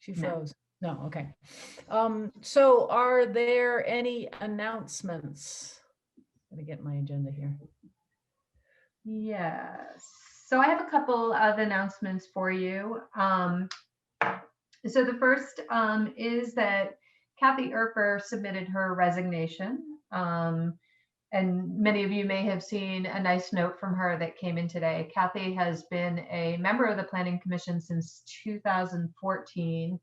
She froze. No, okay. So are there any announcements? Let me get my agenda here. Yes. So I have a couple of announcements for you. So the first is that Kathy Erfer submitted her resignation. And many of you may have seen a nice note from her that came in today. Kathy has been a member of the Planning Commission since 2014.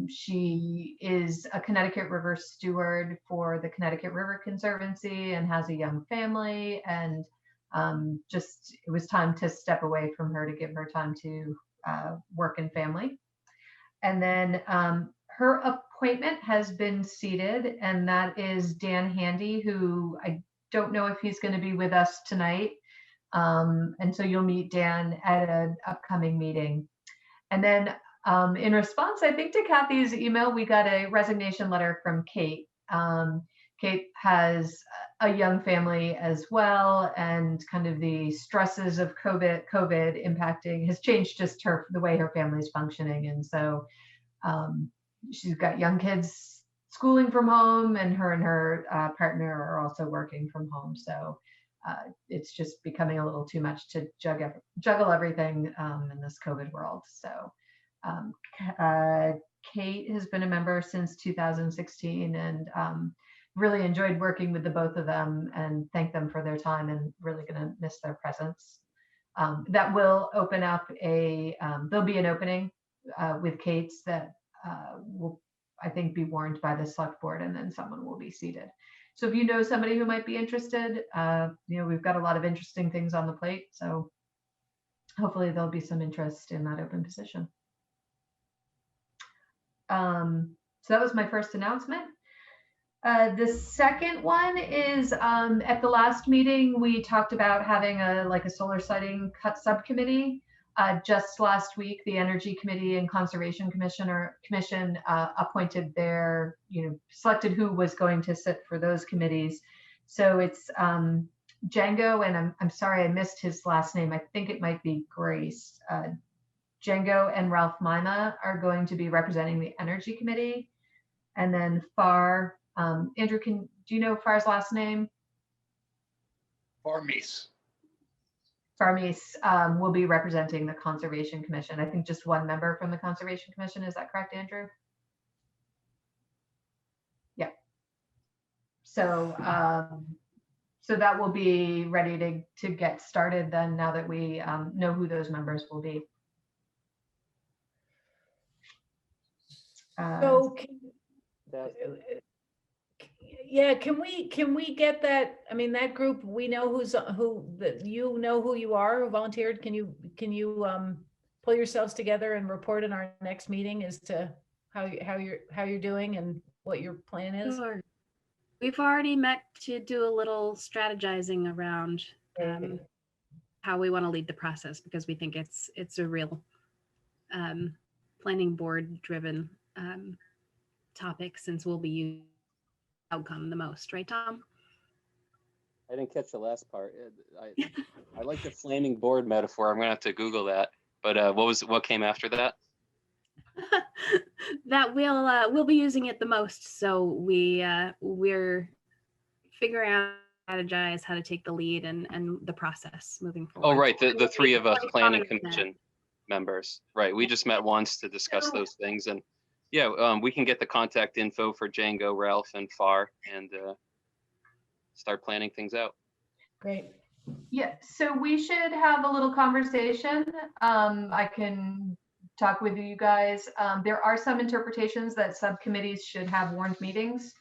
She is a Connecticut River steward for the Connecticut River Conservancy and has a young family. And just it was time to step away from her to give her time to work and family. And then her appointment has been seated, and that is Dan Handy, who I don't know if he's going to be with us tonight. And so you'll meet Dan at an upcoming meeting. And then in response, I think, to Kathy's email, we got a resignation letter from Kate. Kate has a young family as well, and kind of the stresses of COVID impacting has changed just the way her family's functioning. And so she's got young kids schooling from home, and her partner are also working from home. So it's just becoming a little too much to juggle everything in this COVID world. So Kate has been a member since 2016, and really enjoyed working with the both of them, and thank them for their time, and really going to miss their presence. That will open up there'll be an opening with Kate's that will, I think, be warned by the select board, and then someone will be seated. So if you know somebody who might be interested, we've got a lot of interesting things on the plate. So hopefully there'll be some interest in that open position. So that was my first announcement. The second one is at the last meeting, we talked about having a solar siting subcommittee. Just last week, the Energy Committee and Conservation Commission appointed selected who was going to sit for those committees. So it's Django, and I'm sorry I missed his last name. I think it might be Grace. Django and Ralph Mima are going to be representing the Energy Committee. And then Far, Andrew, do you know Far's last name? Farmise. Farmise will be representing the Conservation Commission. I think just one member from the Conservation Commission. Is that correct, Andrew? Yeah. So so that will be ready to get started then, now that we know who those members will be. So can we get that? I mean, that group, we know you know who you are, who volunteered. Can you pull yourselves together and report in our next meeting as to how you're doing and what your plan is? Sure. We've already met to do a little strategizing around how we want to lead the process, because we think it's a real planning board driven topic, since we'll be using outcome the most, right, Tom? I didn't catch the last part. I like the flaming board metaphor. I'm gonna have to Google that. But what came after that? That we'll be using it the most. So we're figuring out, strategize how to take the lead and the process moving forward. Oh, right, the three of us planning commission members. Right, we just met once to discuss those things, and yeah, we can get the contact info for Django, Ralph, and Far, and start planning things out. Great. Yeah, so we should have a little conversation. I can talk with you guys. There are some interpretations that subcommittees should have warned meetings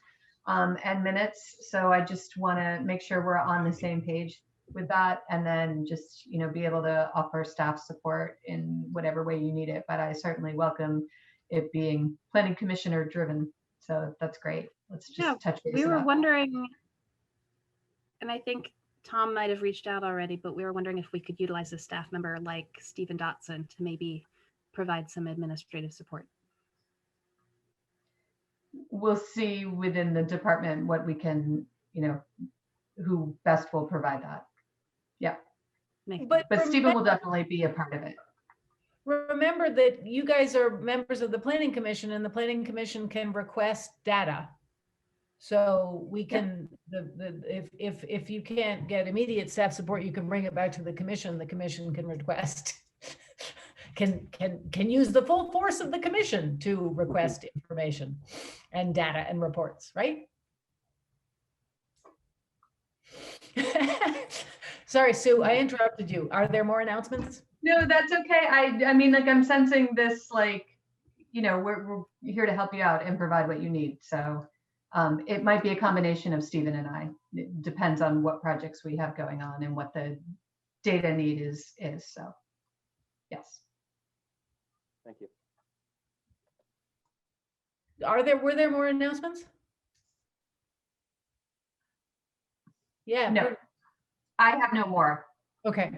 and minutes. So I just want to make sure we're on the same page with that, and then just be able to offer staff support in whatever way you need it. But I certainly welcome it being planning commissioner driven. So that's great. Let's just touch base. We were wondering, and I think Tom might have reached out already, but we were wondering if we could utilize a staff member like Stephen Dotson to maybe provide some administrative support. We'll see within the department what we can, who best will provide that. Yeah. But Stephen will definitely be a part of it. remember that you guys are members of the Planning Commission, and the Planning Commission can request data. So we can, if you can't get immediate staff support, you can bring it back to the commission. The commission can request, can use the full force of the commission to request information and data and reports, right? Sorry, Sue, I interrupted you. Are there more announcements? No, that's okay. I mean, like, I'm sensing this, like, you know, we're here to help you out and provide what you need. So it might be a combination of Stephen and I. It depends on what projects we have going on and what the data need is. So, yes. Thank you. Were there more announcements? Yeah. No, I have no more. Okay.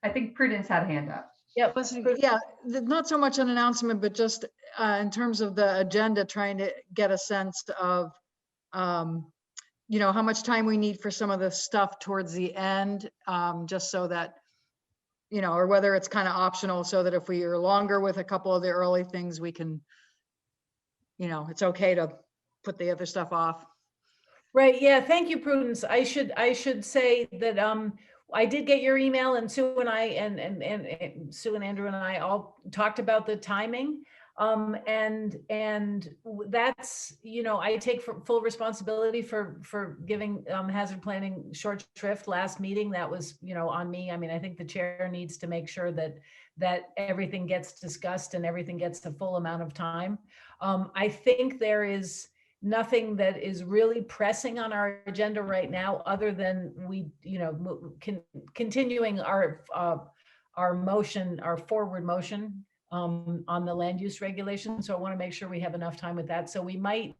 I think Prudence had a hand up. Yep. Yeah, not so much an announcement, but just in terms of the agenda, trying to get a sense of, you know, how much time we need for some of the stuff towards the end, just so that, you know, or whether it's kind of optional, so that if we are longer with a couple of the early things, we can, you know, it's okay to put the other stuff off. Right. Yeah. Thank you, Prudence. I should say that I did get your email, and Sue and I and Sue and Andrew and I all talked about the timing. And that's, you know, I take full responsibility for giving hazard planning short shrift last meeting. That was, you know, on me. I mean, I think the chair needs to make sure that everything gets discussed and everything gets the full amount of time. I think there is nothing that is really pressing on our agenda right now, other than we, you know, continuing our motion, our forward motion on the land use regulation. So I want to make sure we have enough time with that. So we might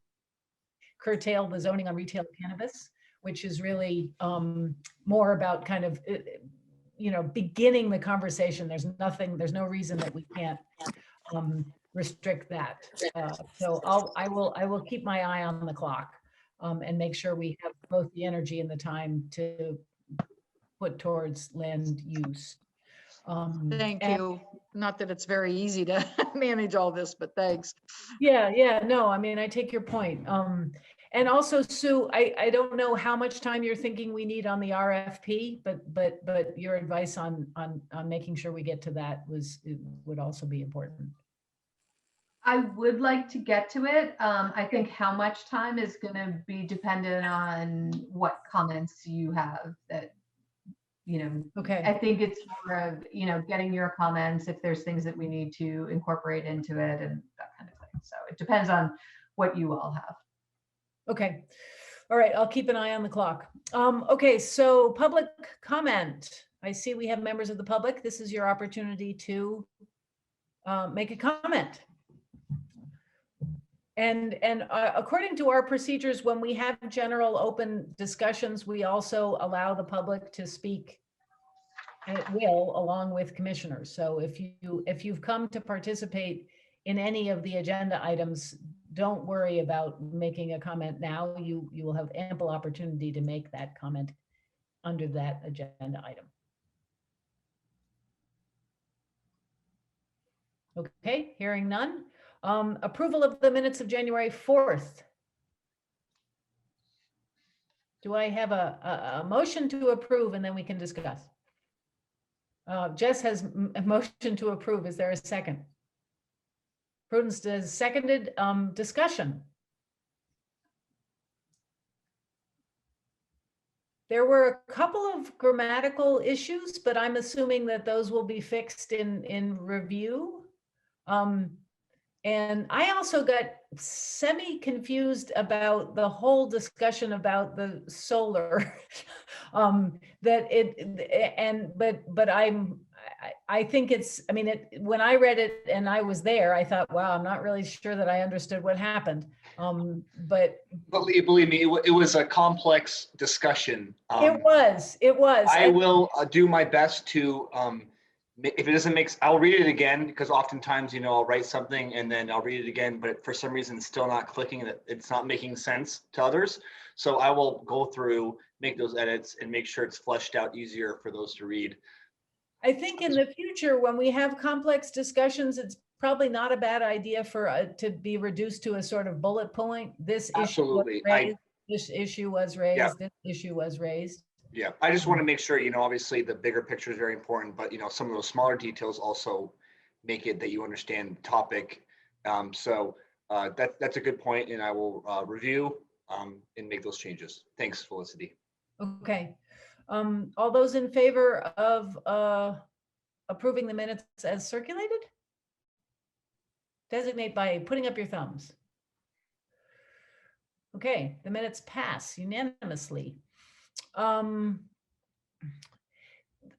curtail the zoning on retail cannabis, which is really more about kind of, you know, beginning the conversation. There's no reason that we can't restrict that. So I will keep my eye on the clock and make sure we have both the energy and the time to put towards land use. Thank you. Not that it's very easy to manage all this, but thanks. Yeah, no, I mean, I take your point. And also, Sue, I don't know how much time you're thinking we need on the RFP, but your advice on making sure we get to that would also be important. I would like to get to it. I think how much time is going to be dependent on what comments you have that, you know, Okay. I think it's more of, you know, getting your comments, if there's things that we need to incorporate into it and that kind of thing. So it depends on what you all have. Okay. All right. I'll keep an eye on the clock. Okay. So public comment. I see we have members of the public. This is your opportunity to make a comment. And according to our procedures, when we have general open discussions, we also allow the public to speak at will along with commissioners. So if you've come to participate in any of the agenda items, don't worry about making a comment now. You will have ample opportunity to make that comment under that agenda item. Okay, hearing none. Approval of the minutes of January 4th. Do I have a motion to approve, and then we can discuss? Jess has a motion to approve. Is there a second? Prudence has seconded. Discussion. There were a couple of grammatical issues, but I'm assuming that those will be fixed in review. And I also got semi-confused about the whole discussion about the solar. I think it's, I mean, when I read it and I was there, I thought, wow, I'm not really sure that I understood what happened. But believe me, it was a complex discussion. It was. I will do my best to, if it doesn't make, I'll read it again, because oftentimes, you know, I'll write something and then I'll read it again, but for some reason it's still not clicking, that it's not making sense to others. So I will go through, make those edits and make sure it's fleshed out easier for those to read. I think in the future, when we have complex discussions, it's probably not a bad idea for to be reduced to a sort of bullet point. This issue was Absolutely. raised, this issue was raised, Yeah. this issue was raised. Yeah, I just want to make sure, obviously the bigger picture is very important, but some of those smaller details also make it that you understand the topic. So that's a good point, and I will review and make those changes. Thanks, Felicity. Okay. All those in favor of approving the minutes as circulated? Designate by putting up your thumbs. Okay, the minutes pass unanimously.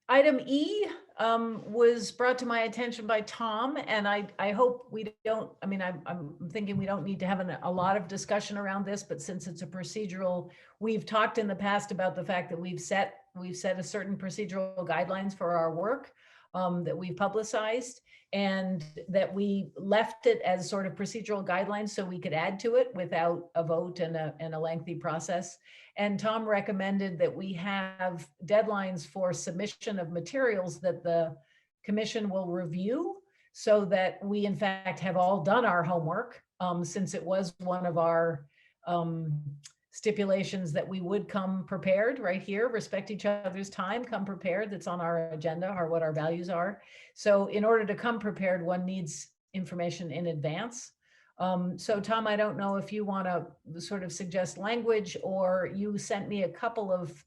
Item E was brought to my attention by Tom, and I hope we don't, I'm thinking we don't need to have a lot of discussion around this, but since it's a procedural, we've talked in the past about the fact that we've set a certain procedural guidelines for our work that we've publicized, and that we left it as sort of procedural guidelines so we could add to it without a vote and a lengthy process. And Tom recommended that we have deadlines for submission of materials that the commission will review, so that we in fact have all done our homework, since it was one of our stipulations that we would come prepared right here, respect each other's time, come prepared, that's on our agenda, or what our values are. So in order to come prepared, one needs information in advance. So Tom, I don't know if you want to sort of suggest language, or you sent me a couple of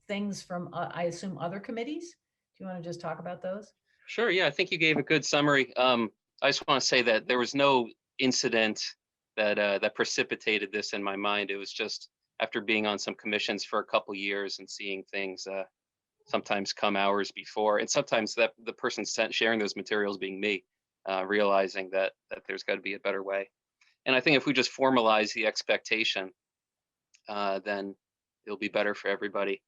things from, I assume, other committees. Do you want to just talk about those? Sure, yeah, I think you gave a good summary. I just want to say that there was no incident that precipitated this in my mind. It was just after being on some commissions for a couple years and seeing things sometimes come hours before, and sometimes that the person sharing those materials being me, realizing that there's got to be a better way. And I think if we just formalize the expectation, then it'll be better for everybody.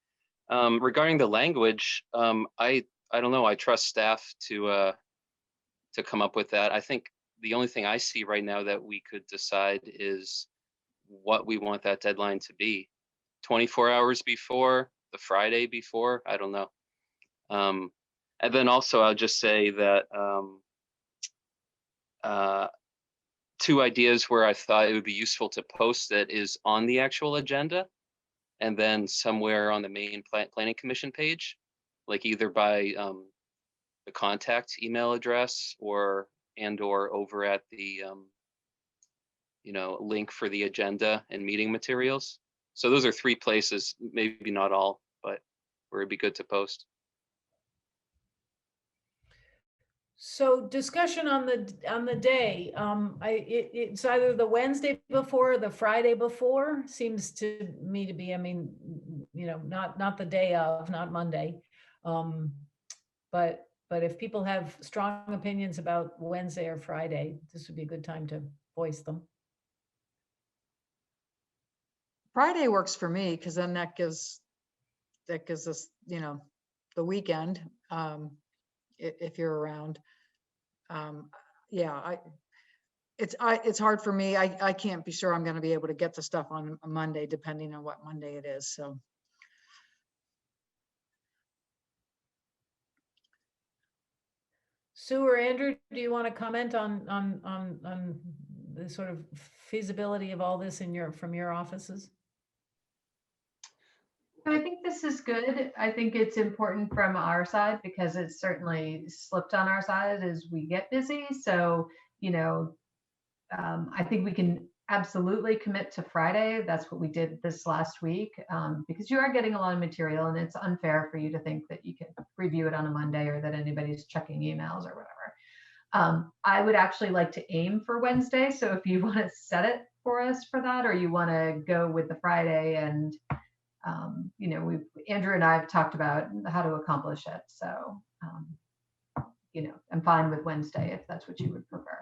Regarding the language, I don't know. I trust staff to come up with that. I think the only thing I see right now that we could decide is what we want that deadline to be. 24 hours before, the Friday before, I don't know. And then also I'll just say that two ideas where I thought it would be useful to post it is on the actual agenda, and then somewhere on the main planning commission page, like either by the contact email address or over at the link for the agenda and meeting materials. So those are three places, maybe not all, but where it'd be good to post. So discussion on the day, it's either the Wednesday before or the Friday before, seems to me to be, not the day of, not Monday. But if people have strong opinions about Wednesday or Friday, this would be a good time to voice them. Friday works for me, because then that gives us, the weekend, if you're around. Yeah, it's hard for me. I can't be sure I'm going to be able to get the stuff on a Monday, depending on what Monday it is. So. Sue or Andrew, do you want to comment on the sort of feasibility of all this from your offices? I think this is good. I think it's important from our side, because it's certainly slipped on our side as we get busy. So, I think we can absolutely commit to Friday. That's what we did this last week, because you are getting a lot of material, and it's unfair for you to think that you can review it on a Monday, or that anybody's checking emails or whatever. I would actually like to aim for Wednesday. So if you want to set it for us for that, or you want to go with the Friday, and Andrew and I have talked about how to accomplish it. So, I'm fine with Wednesday if that's what you would prefer.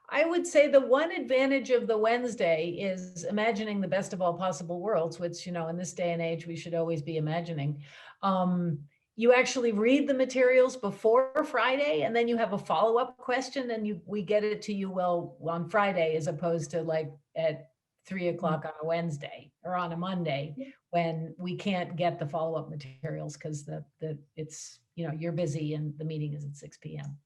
I would say the one advantage of the Wednesday is imagining the best of all possible worlds, which, in this day and age, we should always be imagining. You actually read the materials before Friday, and then you have a follow-up question, and we get it to you on Friday, as opposed to like at 3 o'clock on a Wednesday or on a Monday when we can't get the follow-up materials because it's, you're busy and the meeting is at 6 p.m.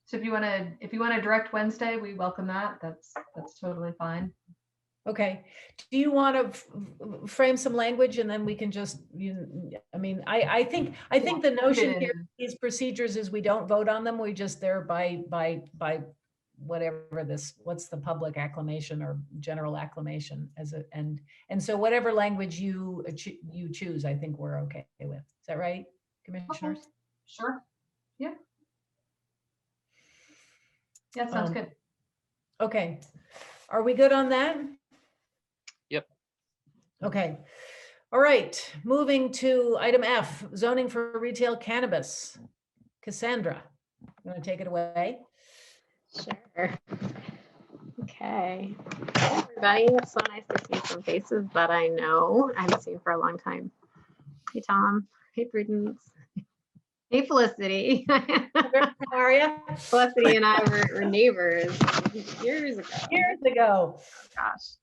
So if you want to direct Wednesday, we welcome that. That's totally fine. Okay. Do you want to frame some language and then we can just, I think the notion here, these procedures is we don't vote on them. We just, they're by whatever what's the public acclamation or general acclamation and so whatever language you choose, I think we're okay with. Is that right, commissioners? Okay. Sure. Yeah. Yeah, sounds good. Okay. Are we good on that? Yep. Okay. All right. Moving to item F, zoning for retail cannabis. Cassandra, you want to take it away? Sure. Okay. Hey, everybody, it's so nice to see some faces that I know I haven't seen for a long time. Hey, Tom. Hey, Prudence. Hey, Felicity. How are you? Felicity and I were neighbors years ago. Years ago. Gosh.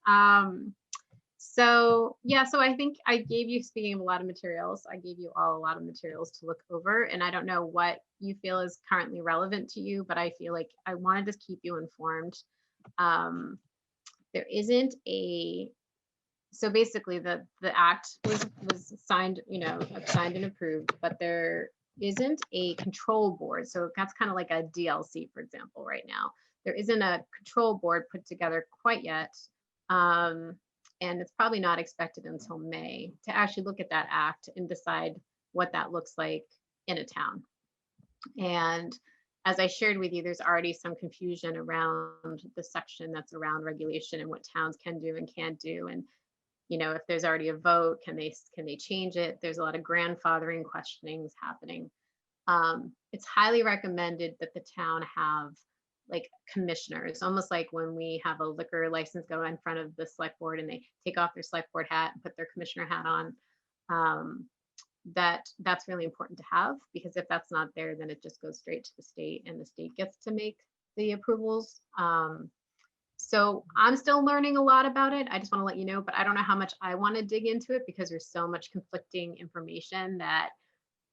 So I think I gave you, speaking of a lot of materials, I gave you all a lot of materials to look over, and I don't know what you feel is currently relevant to you, but I feel like I want to just keep you informed. There isn't so basically the act was signed, signed and approved, but there isn't a control board. So that's kind of like a DLC, for example, right now. There isn't a control board put together quite yet. And it's probably not expected until May to actually look at that act and decide what that looks like in a town. And as I shared with you, there's already some confusion around the section that's around regulation and what towns can do and can't do. And if there's already a vote, can they change it? There's a lot of grandfathering questionings happening. It's highly recommended that the town have like commissioners, almost like when we have a liquor license go in front of the select board and they take off their select board hat and put their commissioner hat on. That's really important to have, because if that's not there, then it just goes straight to the state and the state gets to make the approvals. So I'm still learning a lot about it. I just want to let you know, but I don't know how much I want to dig into it because there's so much conflicting information that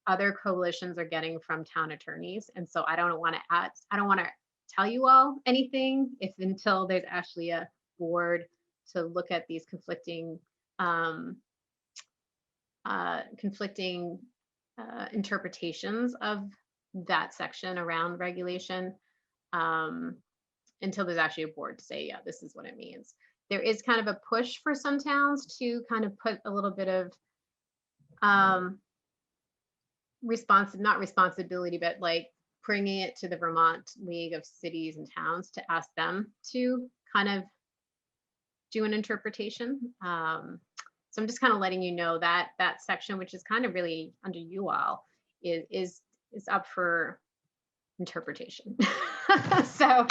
other coalitions are getting from town attorneys. And so I don't want to tell you all anything until there's actually a board to look at these conflicting interpretations of that section around regulation, until there's actually a board to say, yeah, this is what it means. There is kind of a push for some towns to kind of put a little bit of not responsibility, but like bringing it to the Vermont League of Cities and Towns to ask them to kind of do an interpretation. So I'm just kind of letting you know that that section, which is kind of really under you all, is up for interpretation. So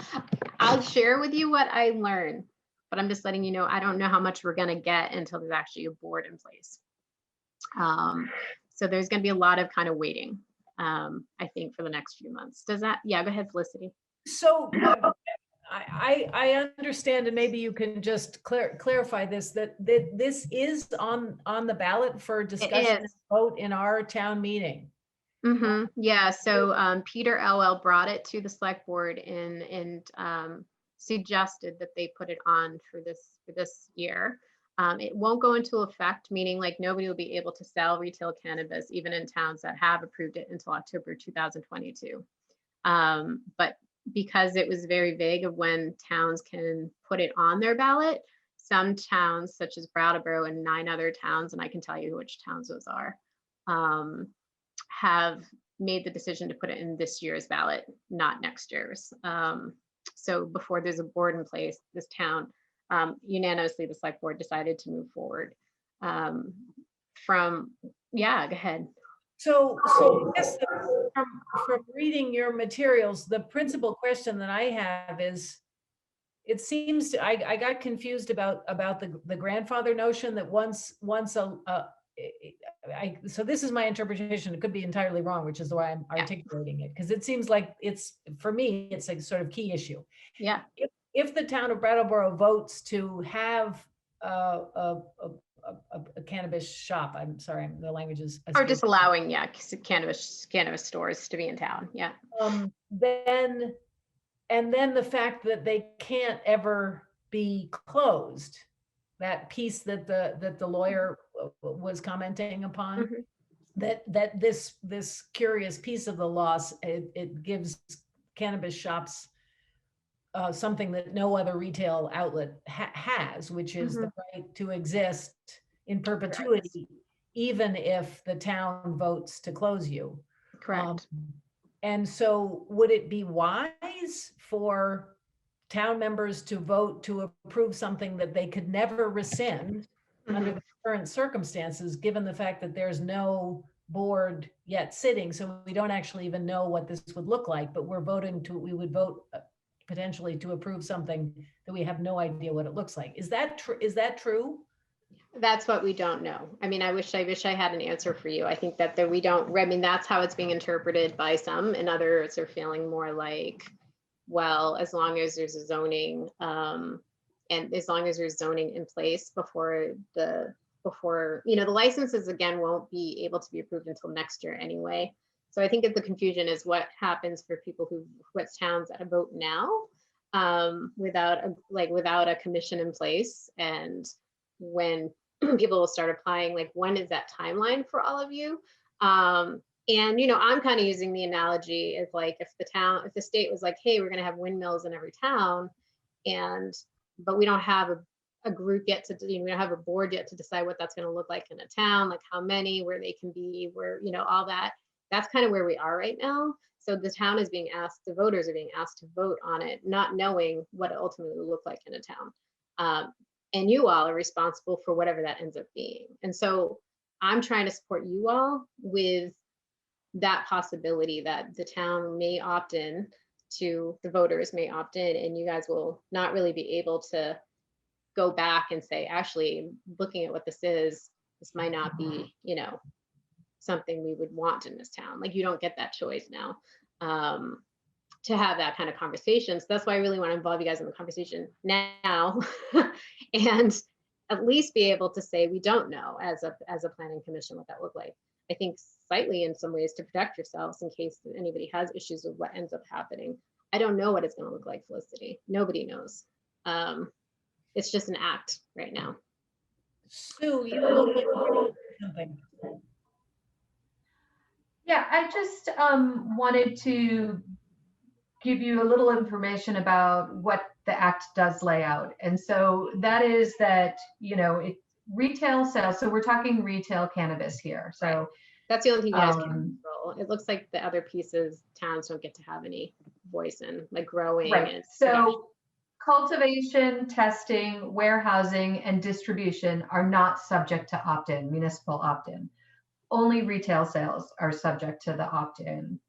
I'll share with you what I learned, but I'm just letting you know I don't know how much we're going to get until there's actually a board in place. So there's going to be a lot of kind of waiting, I think, for the next few months. Does that? Yeah, go ahead, Felicity. So I understand, and maybe you can just clarify this, that this is on the ballot for discussion and vote in our town meeting. Mm-hmm. Yeah, so Peter Elwell brought it to the select board and suggested that they put it on for this year. It won't go into effect, meaning like nobody will be able to sell retail cannabis, even in towns that have approved it, until October 2022. But because it was very vague of when towns can put it on their ballot, some towns such as Brattleboro and 9 other towns, and I can tell you which towns those are, have made the decision to put it in this year's ballot, not next year's. So before there's a board in place, this town, unanimously, the select board decided to move forward. Yeah, go ahead. So yes, from reading your materials, the principal question that I have is, it seems I got confused about the grandfather notion that once so this is my interpretation. It could be entirely wrong, which is why I'm articulating it, because it seems like it's, for me, it's a sort of key issue. Yeah. If the town of Brattleboro votes to have a cannabis shop, I'm sorry, the language is. Or just allowing, yeah, cannabis stores to be in town. Yeah. Then the fact that they can't ever be closed, that piece that the lawyer was commenting upon, that this curious piece of the law, it gives cannabis shops something that no other retail outlet has, which is the right to exist in perpetuity, even if the town votes to close you. Correct. And so would it be wise for town members to vote to approve something that they could never rescind under the current circumstances, given the fact that there's no board yet sitting, so we don't actually even know what this would look like, but we would vote potentially to approve something that we have no idea what it looks like. Is that true? That's what we don't know. I mean, I wish I had an answer for you. I think that we don't, I mean, that's how it's being interpreted by some, and others are feeling more like, well, as long as there's a zoning, and as long as there's zoning in place before, the licenses again won't be able to be approved until next year anyway. So I think that the confusion is what happens for people what towns that vote now, without a commission in place, and when people will start applying, like, when is that timeline for all of you? And I'm kind of using the analogy of, like, if the state was like, hey, we're going to have windmills in every town, but we don't have a group yet we don't have a board yet to decide what that's going to look like in a town, like how many, where they can be, where, all that. That's kind of where we are right now. So the town is being asked, the voters are being asked to vote on it, not knowing what it ultimately will look like in a town. And you all are responsible for whatever that ends up being. And so I'm trying to support you all with that possibility that the town may opt in to, the voters may opt in, and you guys will not really be able to go back and say, actually, looking at what this might not be, something we would want in this town. Like, you don't get that choice now. To have that kind of conversation. So that's why I really want to involve you guys in the conversation now and at least be able to say, we don't know as a planning commission what that looked like. I think slightly in some ways to protect yourselves in case anybody has issues with what ends up happening. I don't know what it's going to look like, Felicity. Nobody knows. It's just an act right now. Sue, you look like you're something. Yeah, I just wanted to give you a little information about what the act does lay out. And so that is that, retail sales. So we're talking retail cannabis here. So that's the only thing you guys can control. It looks like the other pieces towns don't get to have any voice in, like growing. Right. And so cultivation, testing, warehousing, and distribution are not subject to opt-in, municipal opt-in. Only retail sales are subject to the opt-in.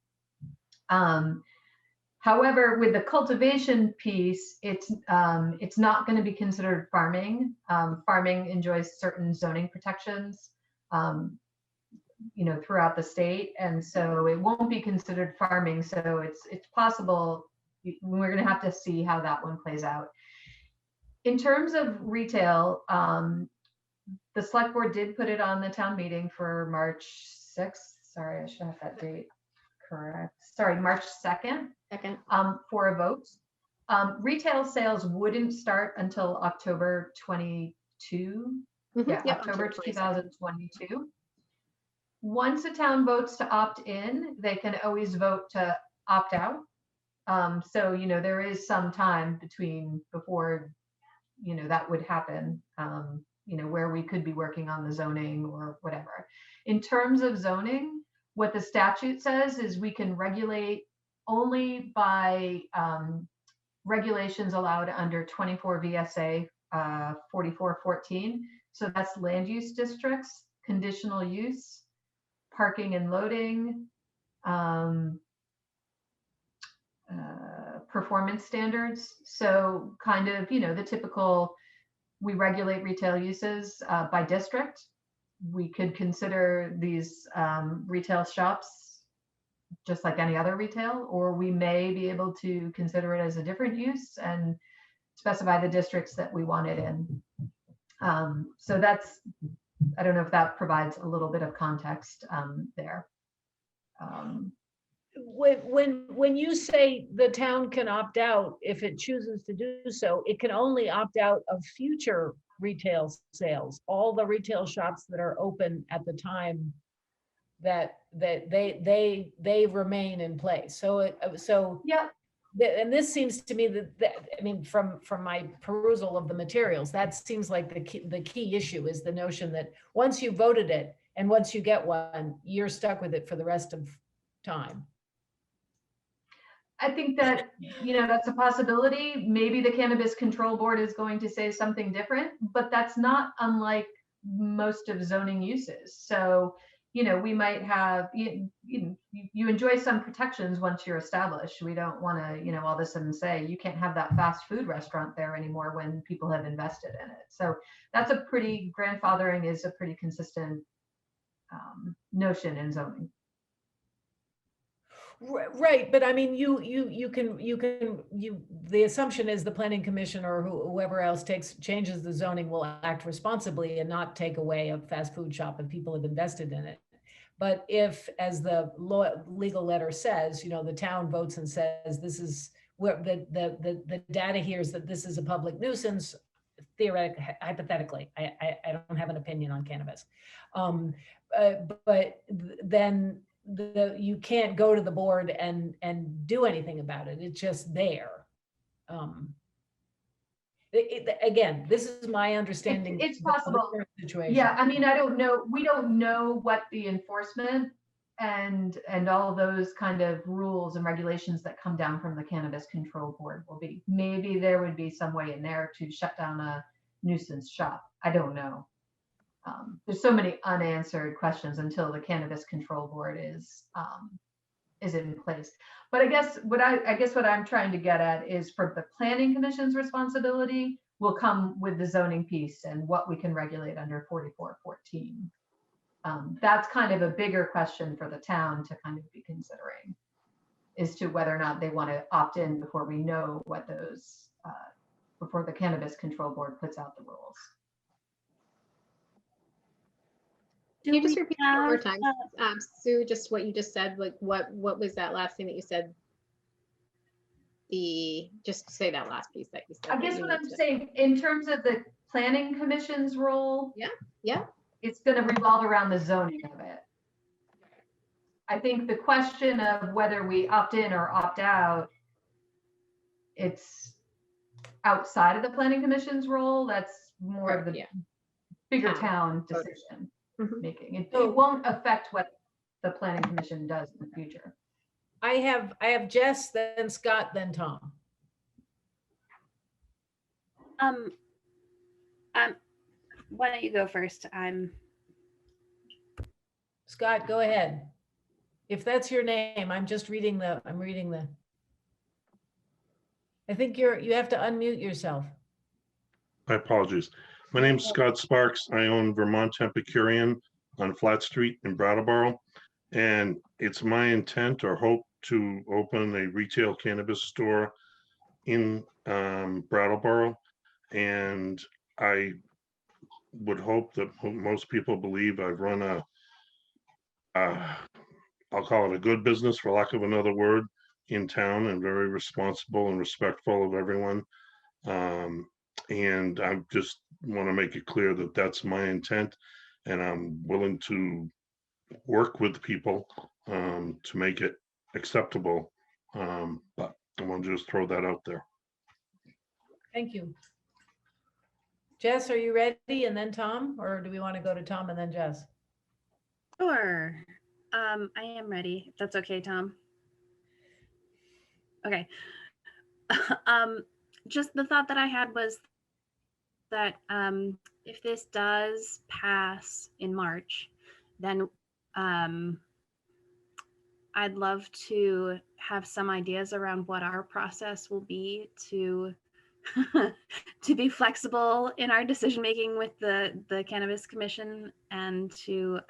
However, with the cultivation piece, it's not going to be considered farming. Farming enjoys certain zoning protections, throughout the state, and so it won't be considered farming. So it's possible. We're going to have to see how that one plays out. In terms of retail, the select board did put it on the town meeting for March 6th. Sorry, I should have that date correct. Sorry, March 2nd. For a vote. Retail sales wouldn't start until October 22. October 2022. Once a town votes to opt in, they can always vote to opt out. So, there is some time before, that would happen, where we could be working on the zoning or whatever. In terms of zoning, what the statute says is we can regulate only by regulations allowed under 24 VSA 4414. So that's land use districts, conditional use, parking and loading, performance standards. So kind of, the typical, we regulate retail uses by district. we could consider these retail shops just like any other retail, or we may be able to consider it as a different use and specify the districts that we want it in. So that's, I don't know if that provides a little bit of context there. When you say the town can opt out, if it chooses to do so, it can only opt out of future retail sales, all the retail shops that are open at the time that they remain in place. So Yeah, and this seems to me that I mean, from my perusal of the materials, that seems like the key issue is the notion that once you voted it and once you get one, you're stuck with it for the rest of time. I think that, that's a possibility. Maybe the Cannabis Control Board is going to say something different, but that's not unlike most of zoning uses. So, we might have, you enjoy some protections once you're established. We don't want to, all of a sudden say you can't have that fast food restaurant there anymore when people have invested in it. So that's grandfathering is a pretty consistent notion in zoning. Right, but I mean, the assumption is the planning commission or whoever else changes the zoning will act responsibly and not take away a fast food shop if people have invested in it. But if, as the legal letter says, the town votes and says, this is where the data here is that this is a public nuisance, theoretically, hypothetically, I don't have an opinion on cannabis. But then you can't go to the board and do anything about it. It's just there. Again, this is my understanding. It's possible. Situation. Yeah, I mean, I don't know. We don't know what the enforcement and all those kind of rules and regulations that come down from the Cannabis Control Board will be. Maybe there would be some way in there to shut down a nuisance shop. I don't know. There's so many unanswered questions until the Cannabis Control Board is in place. But I guess what I'm trying to get at is for the Planning Commission's responsibility will come with the zoning piece and what we can regulate under 4414. That's kind of a bigger question for the town to kind of be considering, as to whether or not they want to opt in before we know what those, before the Cannabis Control Board puts out the rules. Can you just repeat one more time, Sue, just what you just said? Like, what was that last thing that you said? Just say that last piece that you said. I guess what I'm saying, in terms of the Planning Commission's role, yeah, it's going to revolve around the zoning of it. I think the question of whether we opt in or opt out, it's outside of the Planning Commission's role. That's more of the bigger town decision making. It won't affect what the Planning Commission does in the future. I have Jess, then Scott, then Tom. Why don't you go first? Scott, go ahead. If that's your name, I'm reading the. I think you have to unmute yourself. My apologies. My name is Scott Sparks. I own Vermont Epicurean on Flat Street in Brattleboro. And it's my intent or hope to open a retail cannabis store in Brattleboro. And I would hope that most people believe I've run I'll call it a good business, for lack of another word, in town, and very responsible and respectful of everyone. And I just want to make it clear that that's my intent, and I'm willing to work with people to make it acceptable. But I want to just throw that out there. Thank you. Jess, are you ready? And then Tom, or do we want to go to Tom and then Jess? Sure. I am ready. If that's okay, Tom. Okay. Just the thought that I had was that if this does pass in March, then I'd love to have some ideas around what our process will be to to be flexible in our decision making with the Cannabis Commission, and to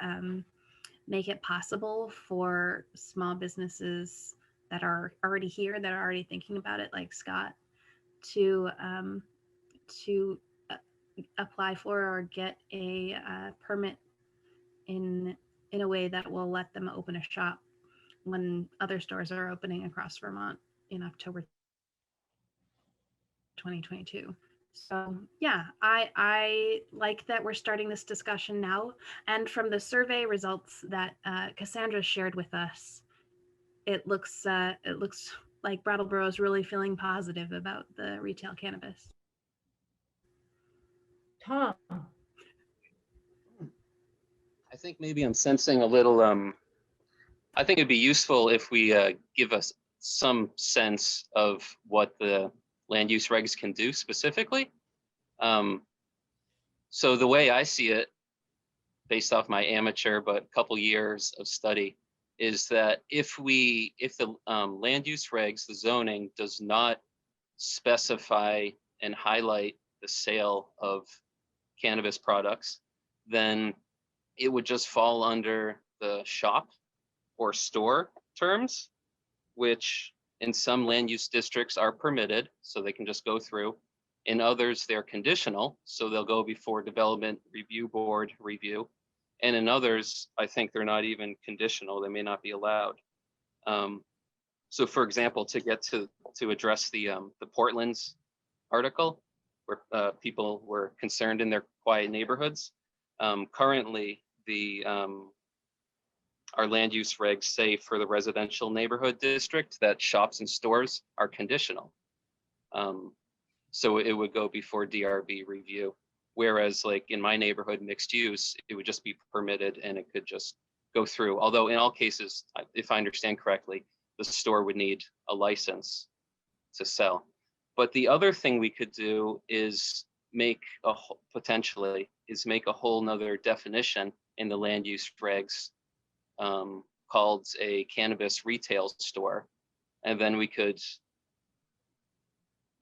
make it possible for small businesses that are already here, that are already thinking about it, like Scott, to apply for or get a permit in a way that will let them open a shop when other stores are opening across Vermont in October 2022. So yeah, I like that we're starting this discussion now. And from the survey results that Cassandra shared with us, it looks like Brattleboro is really feeling positive about the retail cannabis. Tom, I think maybe I'm sensing a little, I think it'd be useful if we give us some sense of what the land use regs can do specifically. So the way I see it, based off my amateur but couple years of study, is that if the land use regs, the zoning does not specify and highlight the sale of cannabis products, then it would just fall under the shop or store terms, which in some land use districts are permitted, so they can just go through. In others, they're conditional, so they'll go before Development Review Board review. And in others, I think they're not even conditional, they may not be allowed. So for example, to get to address the Portland's article, where people were concerned in their quiet neighborhoods, currently our land use regs say for the residential neighborhood district that shops and stores are conditional. So it would go before DRB review. Whereas like in my neighborhood, mixed use, it would just be permitted and it could just go through. Although in all cases, if I understand correctly, the store would need a license to sell. But the other thing we could do is potentially make a whole nother definition in the land use regs called a cannabis retail store. And then we could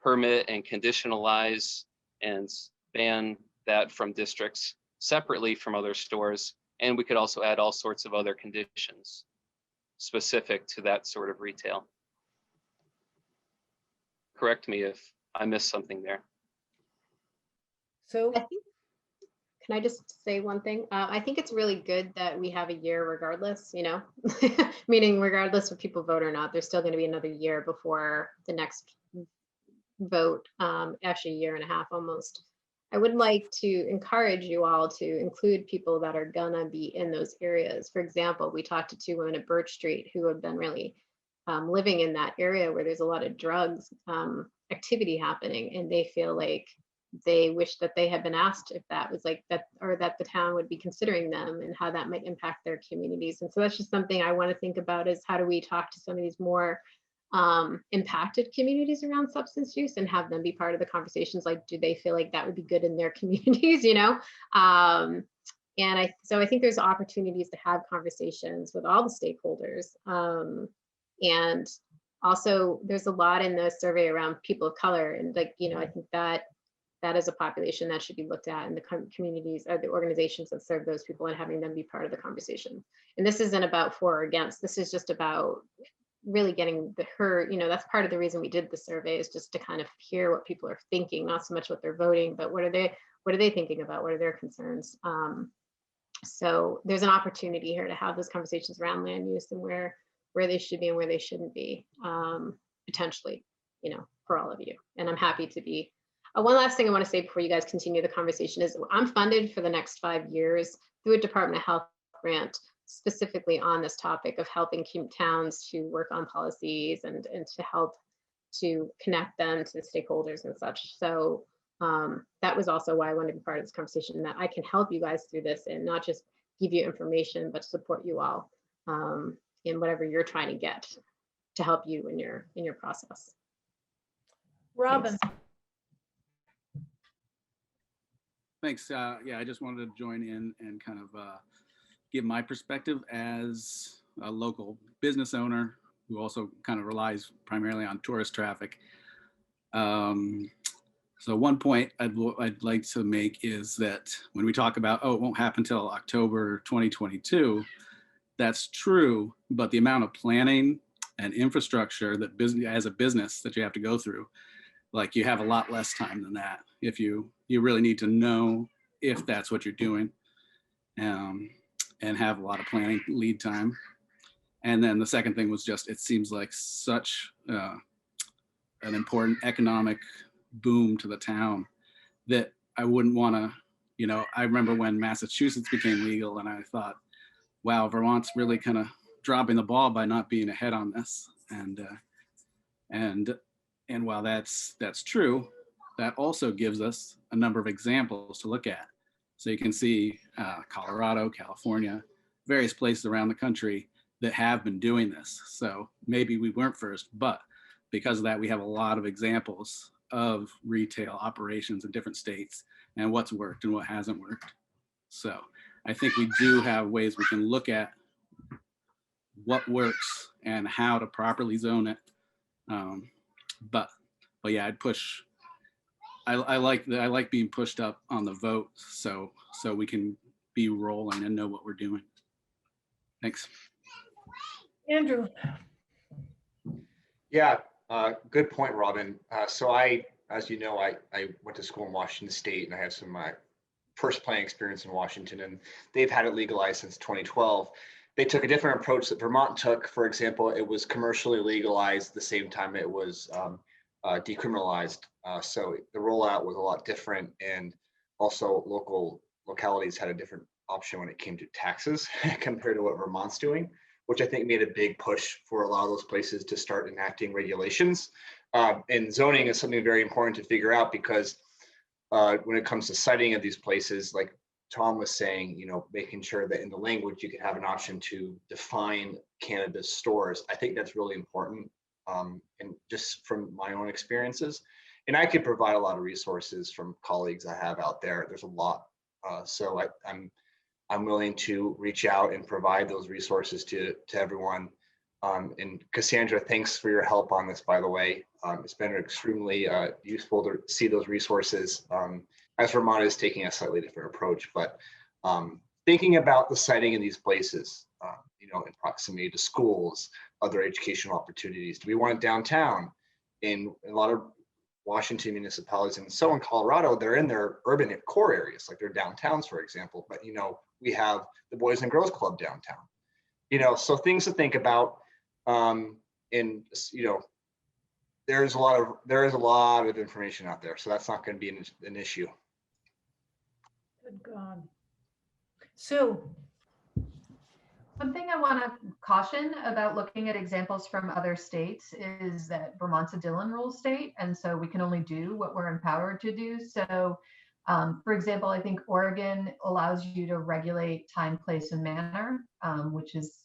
permit and conditionalize and ban that from districts separately from other stores. And we could also add all sorts of other conditions specific to that sort of retail. Correct me if I missed something there. so I think, can I just say one thing? I think it's really good that we have a year regardless, you know, meaning regardless if people vote or not, there's still going to be another year before the next vote, actually a year and a half almost. I would like to encourage you all to include people that are gonna be in those areas. For example, we talked to 2 women at Birch Street who have been really living in that area where there's a lot of drugs activity happening, and they feel like they wish that they had been asked if that was like that, or that the town would be considering them and how that might impact their communities. And so that's just something I want to think about, is how do we talk to some of these more impacted communities around substance use and have them be part of the conversations. Like, do they feel like that would be good in their communities, you know? So I think there's opportunities to have conversations with all the stakeholders. And also there's a lot in the survey around people of color. And like, you know, I think that is a population that should be looked at in the communities or the organizations that serve those people, and having them be part of the conversation. And this isn't about for or against, this is just about really getting you know, that's part of the reason we did the survey, is just to kind of hear what people are thinking, not so much what they're voting, but what are they thinking about? What are their concerns? So there's an opportunity here to have those conversations around land use and where they should be and where they shouldn't be, potentially, you know, for all of you. And I'm happy to be. One last thing I want to say before you guys continue the conversation is I'm funded for the next 5 years through a Department of Health grant, specifically on this topic of helping keep towns to work on policies and to help to connect them to the stakeholders and such. So that was also why I wanted to be part of this conversation, that I can help you guys through this and not just give you information, but support you all in whatever you're trying to get to help you in your process. Robin. Thanks. Yeah, I just wanted to join in and kind of give my perspective as a local business owner who also kind of relies primarily on tourist traffic. So one point I'd like to make is that when we talk about, oh, it won't happen until October 2022, that's true, but the amount of planning and infrastructure that business as a business that you have to go through, like you have a lot less time than that. If you really need to know if that's what you're doing, and have a lot of planning lead time. And then the second thing was just, it seems like such an important economic boom to the town that I wouldn't want to, you know, I remember when Massachusetts became legal and I thought, wow, Vermont's really kind of dropping the ball by not being ahead on this. And while that's true, that also gives us a number of examples to look at. So you can see Colorado, California, various places around the country that have been doing this. So maybe we weren't first, but because of that, we have a lot of examples of retail operations in different states and what's worked and what hasn't worked. So I think we do have ways we can look at what works and how to properly zone it. But yeah, I'd push. I like being pushed up on the vote, so we can be rolling and know what we're doing. Thanks. Andrew. Yeah, good point, Robin. So as you know, I went to school in Washington State, and I have some first planning experience in Washington, and they've had it legalized since 2012. They took a different approach that Vermont took. For example, it was commercially legalized the same time it was decriminalized. So the rollout was a lot different, and also localities had a different option when it came to taxes compared to what Vermont's doing, which I think made a big push for a lot of those places to start enacting regulations. And zoning is something very important to figure out, because when it comes to citing of these places, like Tom was saying, you know, making sure that in the language you can have an option to define cannabis stores. I think that's really important. And just from my own experiences, and I could provide a lot of resources from colleagues I have out there. There's a lot. So I'm willing to reach out and provide those resources to everyone. And Cassandra, thanks for your help on this, by the way. It's been extremely useful to see those resources, as Vermont is taking a slightly different approach. But thinking about the siting in these places, you know, in proximity to schools, other educational opportunities. Do we want it downtown? In a lot of Washington municipalities, and so in Colorado, they're in their urban core areas, like their downtowns, for example. But, you know, we have the Boys and Girls Club downtown. You know, so things to think about. And, you know, there is a lot of information out there, so that's not going to be an issue. Good God. So one thing I want to caution about looking at examples from other states is that Vermont's a Dillon rule state, and so we can only do what we're empowered to do. So, for example, I think Oregon allows you to regulate time, place, and manner, which is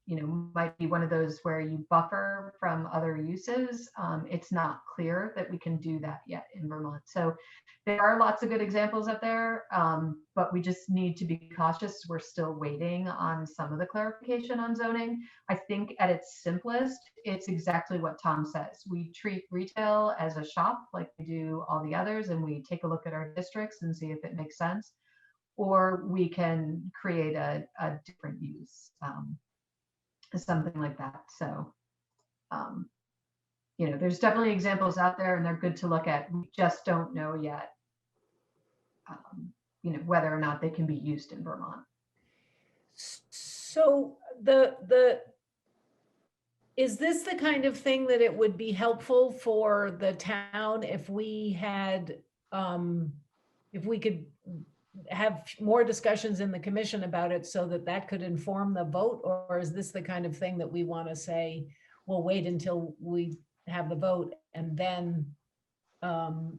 you know, might be one of those where you buffer from other uses. It's not clear that we can do that yet in Vermont. So there are lots of good examples out there, but we just need to be cautious. We're still waiting on some of the clarification on zoning. I think at its simplest, it's exactly what Tom says. We treat retail as a shop like we do all the others, and we take a look at our districts and see if it makes sense, or we can create a different use. Something like that. So, you know, there's definitely examples out there, and they're good to look at. We just don't know yet, you know, whether or not they can be used in Vermont. So is this the kind of thing that it would be helpful for the town if we had, if we could have more discussions in the commission about it so that could inform the vote? Or is this the kind of thing that we want to say, we'll wait until we have the vote and then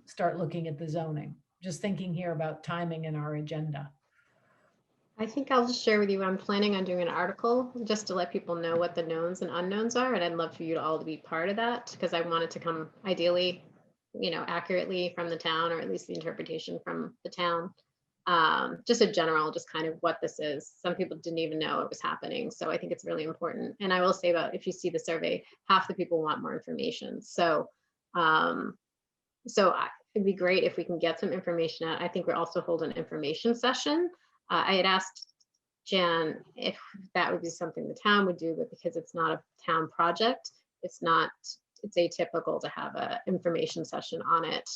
start looking at the zoning? Just thinking here about timing in our agenda. I think I'll just share with you, I'm planning on doing an article just to let people know what the knowns and unknowns are. And I'd love for you to all to be part of that, because I want it to come ideally, you know, accurately from the town, or at least the interpretation from the town. Just a general, just kind of what this is. Some people didn't even know it was happening. So I think it's really important. And I will say about, if you see the survey, half the people want more information. So, it'd be great if we can get some information out. I think we're also holding an information session. I had asked Jan if that would be something the town would do, but because it's not a town project, it's atypical to have an information session on it.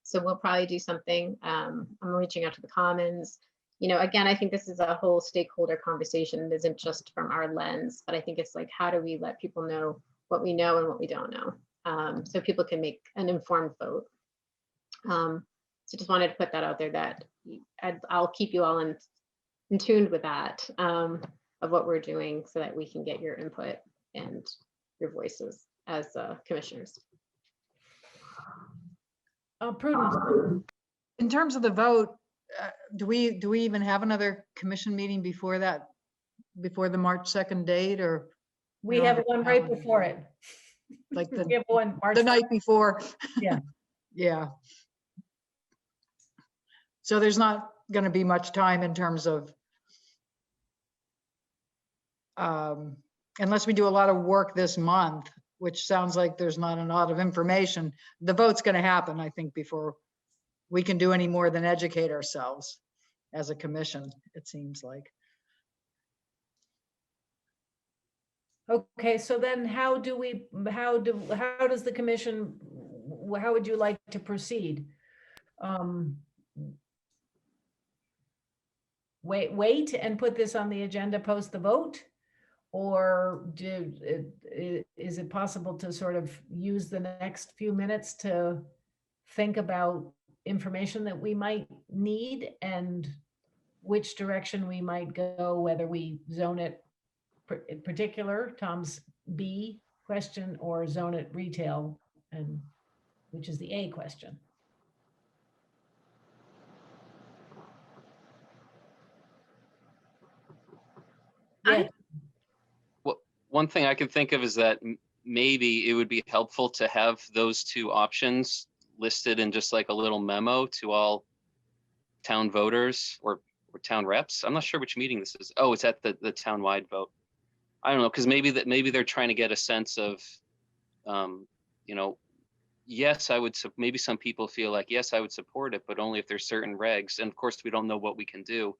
So we'll probably do something. I'm reaching out to the Commons. You know, again, I think this is a whole stakeholder conversation. It isn't just from our lens, but I think it's like, how do we let people know what we know and what we don't know? So people can make an informed vote. So just wanted to put that out there, that I'll keep you all in tuned with that, of what we're doing, so that we can get your input and your voices as commissioners. Prudence. In terms of the vote, do we even have another commission meeting before that, before the March 2nd date, or? We have one right before it. Like We have one March the night before? Yeah. Yeah. So there's not going to be much time in terms of, unless we do a lot of work this month, which sounds like there's not a lot of information, the vote's going to happen, I think, before we can do any more than educate ourselves as a commission, it seems like. Okay, so then how does the commission, how would you like to proceed? Wait and put this on the agenda post the vote? Or is it possible to sort of use the next few minutes to think about information that we might need and which direction we might go, whether we zone it in particular, Tom's B question, or zone it retail, and which is the A question? Yeah. Well, one thing I can think of is that maybe it would be helpful to have those two options listed in just like a little memo to all town voters or town reps. I'm not sure which meeting this is. Oh, it's at the town-wide vote. I don't know, because maybe they're trying to get a sense of, you know, yes, maybe some people feel like, yes, I would support it, but only if there's certain regs. And of course, we don't know what we can do,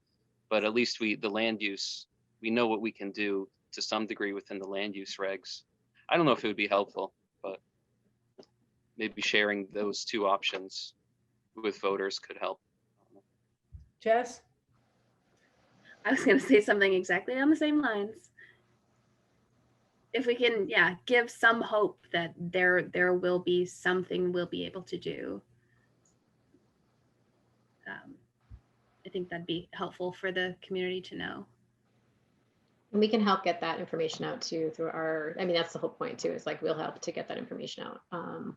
but at least the land use, we know what we can do to some degree within the land use regs. I don't know if it would be helpful, but maybe sharing those two options with voters could help. Jess? I was going to say something exactly on the same lines. If we can, yeah, give some hope that there will be something we'll be able to do. I think that'd be helpful for the community to know. And we can help get that information out too through I mean, that's the whole point too, is like, we'll help to get that information out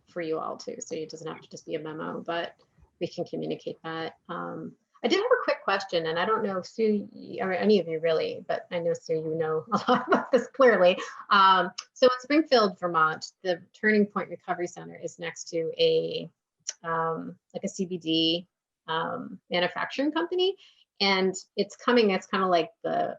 for you all too. So it doesn't have to just be a memo, but we can communicate that. I did have a quick question, and I don't know if Sue, or any of you really, but I know Sue, you know a lot about this clearly. So in Springfield, Vermont, the Turning Point Recovery Center is next to a like a CBD manufacturing company, and it's kind of like the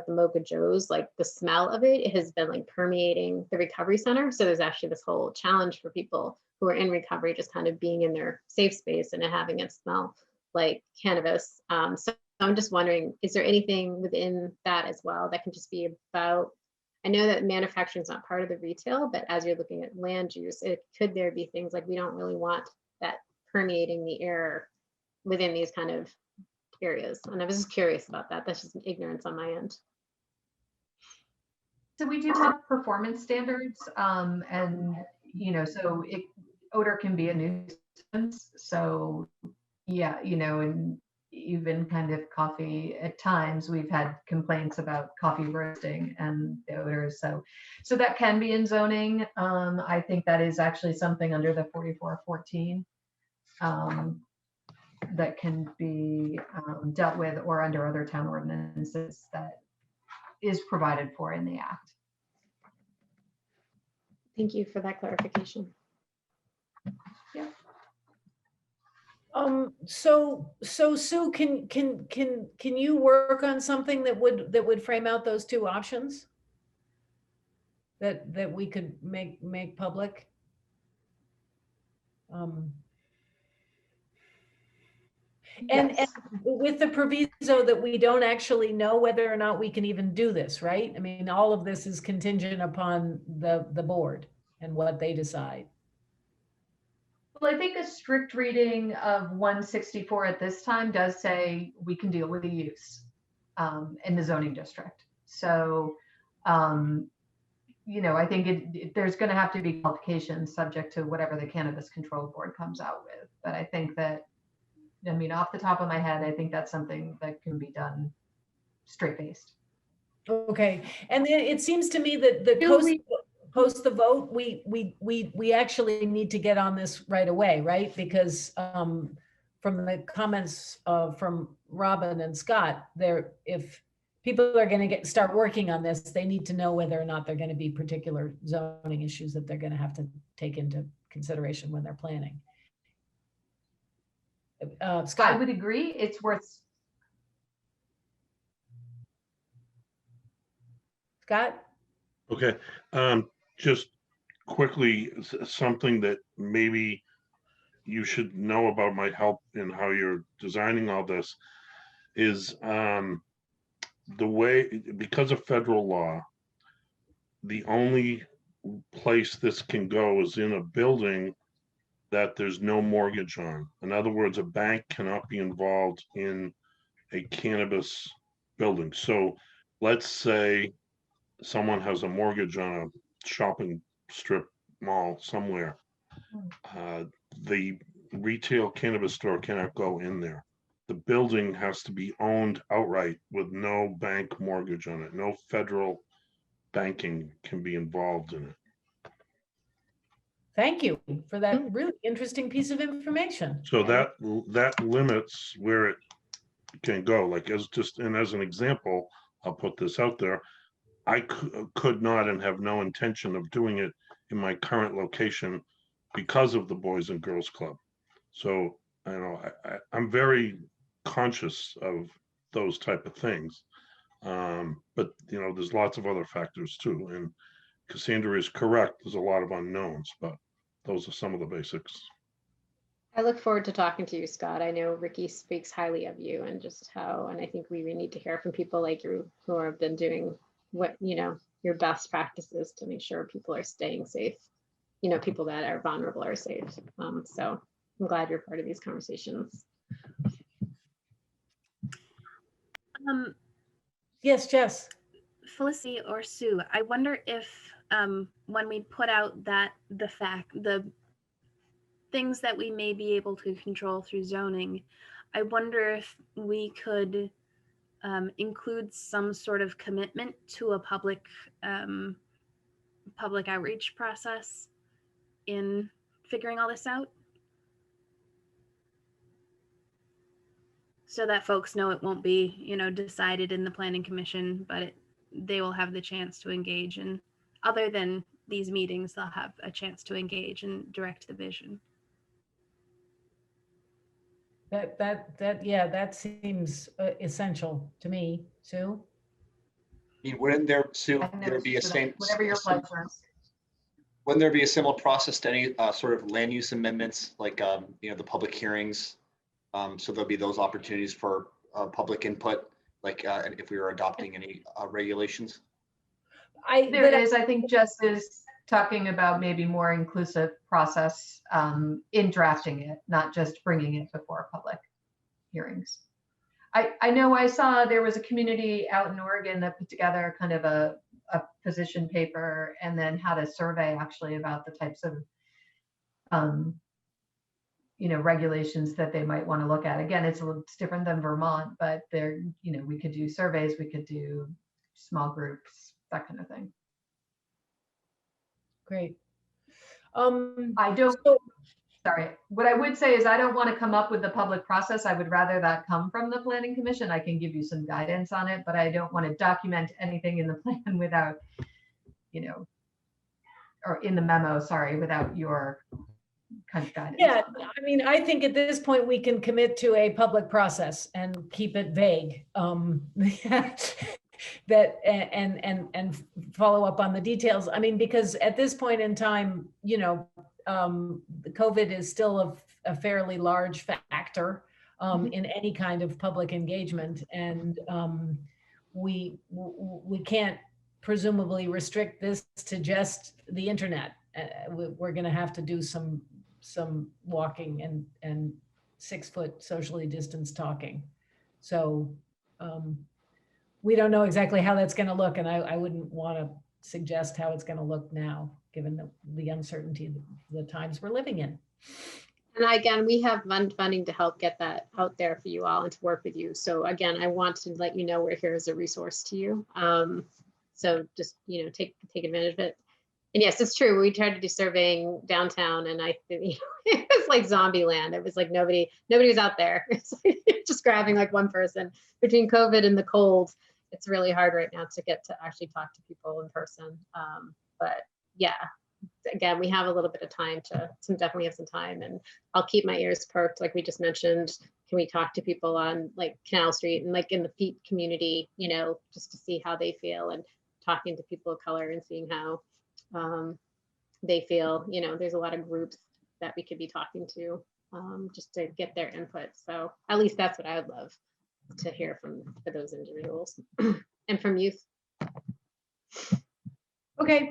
Mocha Joe's, like the smell of it has been like permeating the recovery center. So there's actually this whole challenge for people who are in recovery, just kind of being in their safe space and having it smell like cannabis. So I'm just wondering, is there anything within that as well that can just be about, I know that manufacturing is not part of the retail, but as you're looking at land use, could there be things like, we don't really want that permeating the air within these kind of areas? And I was just curious about that. That's just ignorance on my end. So we do have performance standards, and you know, so odor can be a nuisance. So yeah, you know, and even kind of coffee, at times we've had complaints about coffee roasting and the odors. So that can be in zoning. I think that is actually something under the 4414 that can be dealt with, or under other town ordinances that is provided for in the act. Thank you for that clarification. Yeah. So Sue, can you work on something that would frame out those two options that we could make public? And Yes. with the proviso that we don't actually know whether or not we can even do this, right? I mean, all of this is contingent upon the board and what they decide. Well, I think a strict reading of 164 at this time does say we can deal with the use in the zoning district. So, you know, I think there's going to have to be qualifications subject to whatever the Cannabis Control Board comes out with. But I think that, I mean, off the top of my head, I think that's something that can be done straight faced. Okay, and then it seems to me that the post the vote, we actually need to get on this right away, right? Because from the comments from Robin and Scott, if people are going to start working on this, they need to know whether or not they're going to be particular zoning issues that they're going to have to take into consideration when they're planning. Scott, I would agree. It's worth. Scott? Okay, just quickly, something that maybe you should know about might help in how you're designing all this is the way, because of federal law, the only place this can go is in a building that there's no mortgage on. In other words, a bank cannot be involved in a cannabis building. So let's say someone has a mortgage on a shopping strip mall somewhere. The retail cannabis store cannot go in there. The building has to be owned outright with no bank mortgage on it. No federal banking can be involved in it. Thank you for that really interesting piece of information. So that limits where it can go. Like as an example, I'll put this out there. I could not and have no intention of doing it in my current location because of the Boys and Girls Club. So I know I'm very conscious of those type of things. But you know, there's lots of other factors too. And Cassandra is correct. There's a lot of unknowns, but those are some of the basics. I look forward to talking to you, Scott. I know Ricky speaks highly of you and just how, and I think we need to hear from people like you who have been doing what, you know, your best practices to make sure people are staying safe. You know, people that are vulnerable are safe. So I'm glad you're part of these conversations. Yes, Jess. Felicity or Sue, I wonder if when we put out the things that we may be able to control through zoning, I wonder if we could include some sort of commitment to a public outreach process in figuring all this out, so that folks know it won't be, you know, decided in the planning commission, but they will have the chance to engage, and other than these meetings, they'll have a chance to engage and direct the vision. That seems essential to me, Sue. I mean, wouldn't there, Sue, I know, there be a so same, whatever your pleasure. wouldn't there be a similar process to any sort of land use amendments, like you know, the public hearings? So there'll be those opportunities for public input, like if we were adopting any regulations. There is, I think, Jess is talking about maybe more inclusive process in drafting it, not just bringing it before public hearings. I know I saw there was a community out in Oregon that put together kind of a position paper and then had a survey actually about the types of you know, regulations that they might want to look at. Again, it's different than Vermont, but there, you know, we could do surveys, we could do small groups, that kind of thing. Great. Sorry, what I would say is I don't want to come up with the public process. I would rather that come from the Planning Commission. I can give you some guidance on it, but I don't want to document anything in the plan without, you know, or in the memo, sorry, without your kind of guidance. Yeah, I mean, I think at this point we can commit to a public process and keep it vague. That and follow up on the details. I mean, because at this point in time, you know, the COVID is still a fairly large factor. in any kind of public engagement. And we can't presumably restrict this to just the internet. We're going to have to do some walking and 6 foot socially distanced talking. So we don't know exactly how that's going to look, and I wouldn't want to suggest how it's going to look now, given the uncertainty of the times we're living in. And again, we have funding to help get that out there for you all and to work with you. So again, I want to let you know we're here as a resource to you. So just, take advantage of it. And yes, it's true. We tried to do surveying downtown, and it was like zombie land. It was like nobody was out there. It's like just grabbing like one person. Between COVID and the cold, it's really hard right now to get to actually talk to people in person. But yeah, again, we have a little bit of time to definitely have some time, and I'll keep my ears perked. Like we just mentioned, can we talk to people on like Canal Street and like in the Pete community, just to see how they feel, and talking to people of color and seeing how they feel. There's a lot of groups that we could be talking to just to get their input. So at least that's what I would love to hear for those individuals and from youth. Okay.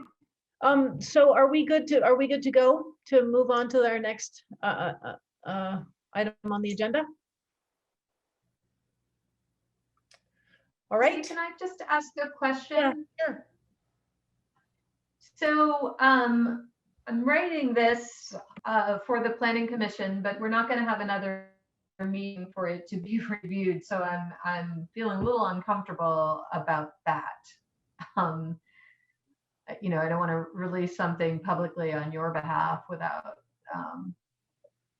So are we good to go to move on to our next item on the agenda? All right. Can I just ask a question? Yeah, sure. So I'm writing this for the Planning Commission, but we're not going to have another meeting for it to be reviewed. So I'm feeling a little uncomfortable about that. I don't want to release something publicly on your behalf without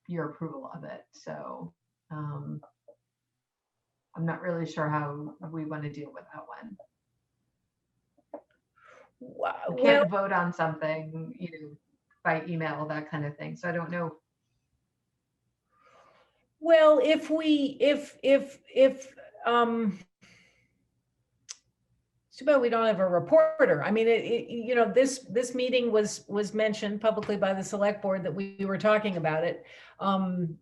your approval of it. So I'm not really sure how we want to deal with that one. Wow. We can't vote on something, by email, that kind of thing. So I don't know. Well, if it's too bad we don't have a reporter. I mean, this meeting was mentioned publicly by the select board that we were talking about it. And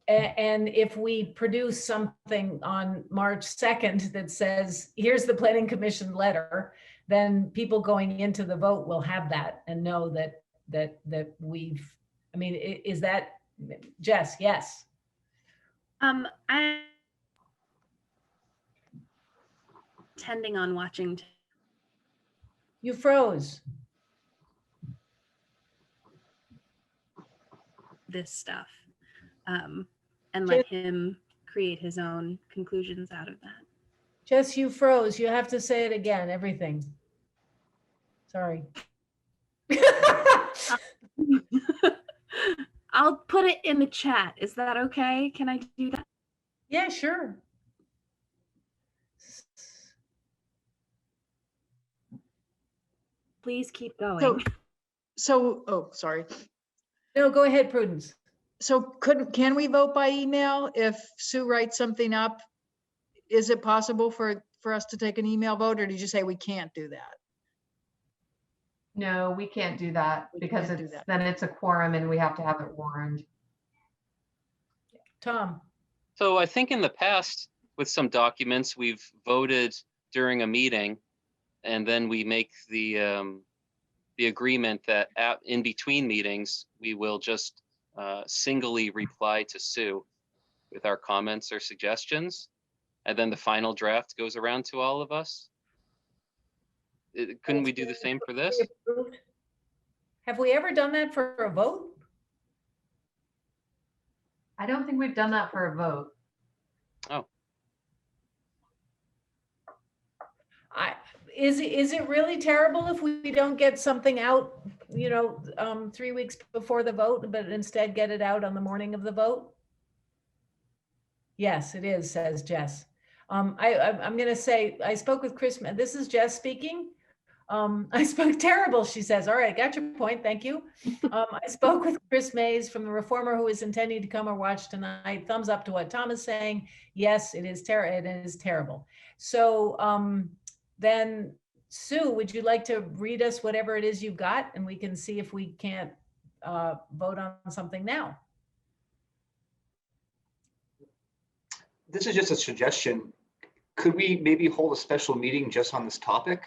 if we produce something on March 2nd that says, here's the Planning Commission letter, then people going into the vote will have that and know that we've, I mean, is that, Jess? Yes. I'm intending on watching. You froze. This stuff and let him create his own conclusions out of that. Jess, you froze. You have to say it again, everything. Sorry. I'll put it in the chat. Is that okay? Can I do that? Yeah, sure. Please keep going. Oh, sorry. No, go ahead, Prudence. So can we vote by email if Sue writes something up? Is it possible for us to take an email vote, or did you say we can't do that? No, we can't do that because then it's a quorum and we have to have it warned. Tom. So I think in the past with some documents, we've voted during a meeting, and then we make the agreement that in between meetings, we will just singly reply to Sue with our comments or suggestions. And then the final draft goes around to all of us. Couldn't we do the same for this? Have we ever done that for a vote? I don't think we've done that for a vote. Oh. Is it really terrible if we don't get something out, 3 weeks before the vote, but instead get it out on the morning of the vote? Yes, it is, says Jess. I'm going to say, I spoke with Chris. This is Jess speaking. I spoke terrible, she says. All right, got your point. Thank you. I spoke with Chris Mays from the Reformer, who is intending to come or watch tonight. Thumbs up to what Tom is saying. Yes, it is terrible. So then, Sue, would you like to read us whatever it is you've got, and we can see if we can't vote on something now? this is just a suggestion. Could we maybe hold a special meeting just on this topic?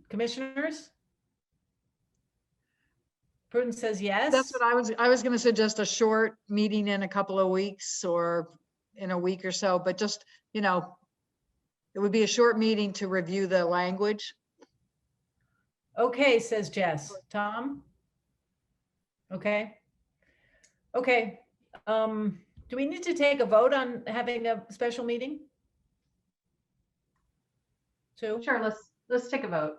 Commissioners? Prudence says yes. That's what I was going to suggest, a short meeting in a couple of weeks or in a week or so, but just, you know, it would be a short meeting to review the language. Okay, says Jess. Tom? Okay. Okay. Do we need to take a vote on having a special meeting? Sue? Sure, let's take a vote.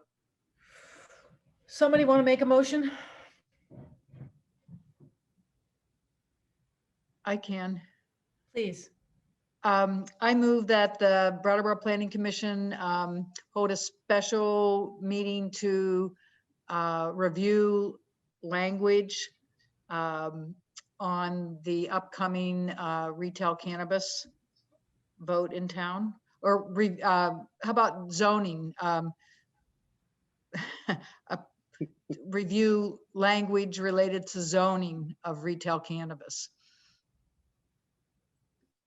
Somebody want to make a motion? I can. Please. I move that the Brattleboro Planning Commission hold a special meeting to review language on the upcoming retail cannabis vote in town. Or how about zoning? Review language related to zoning of retail cannabis.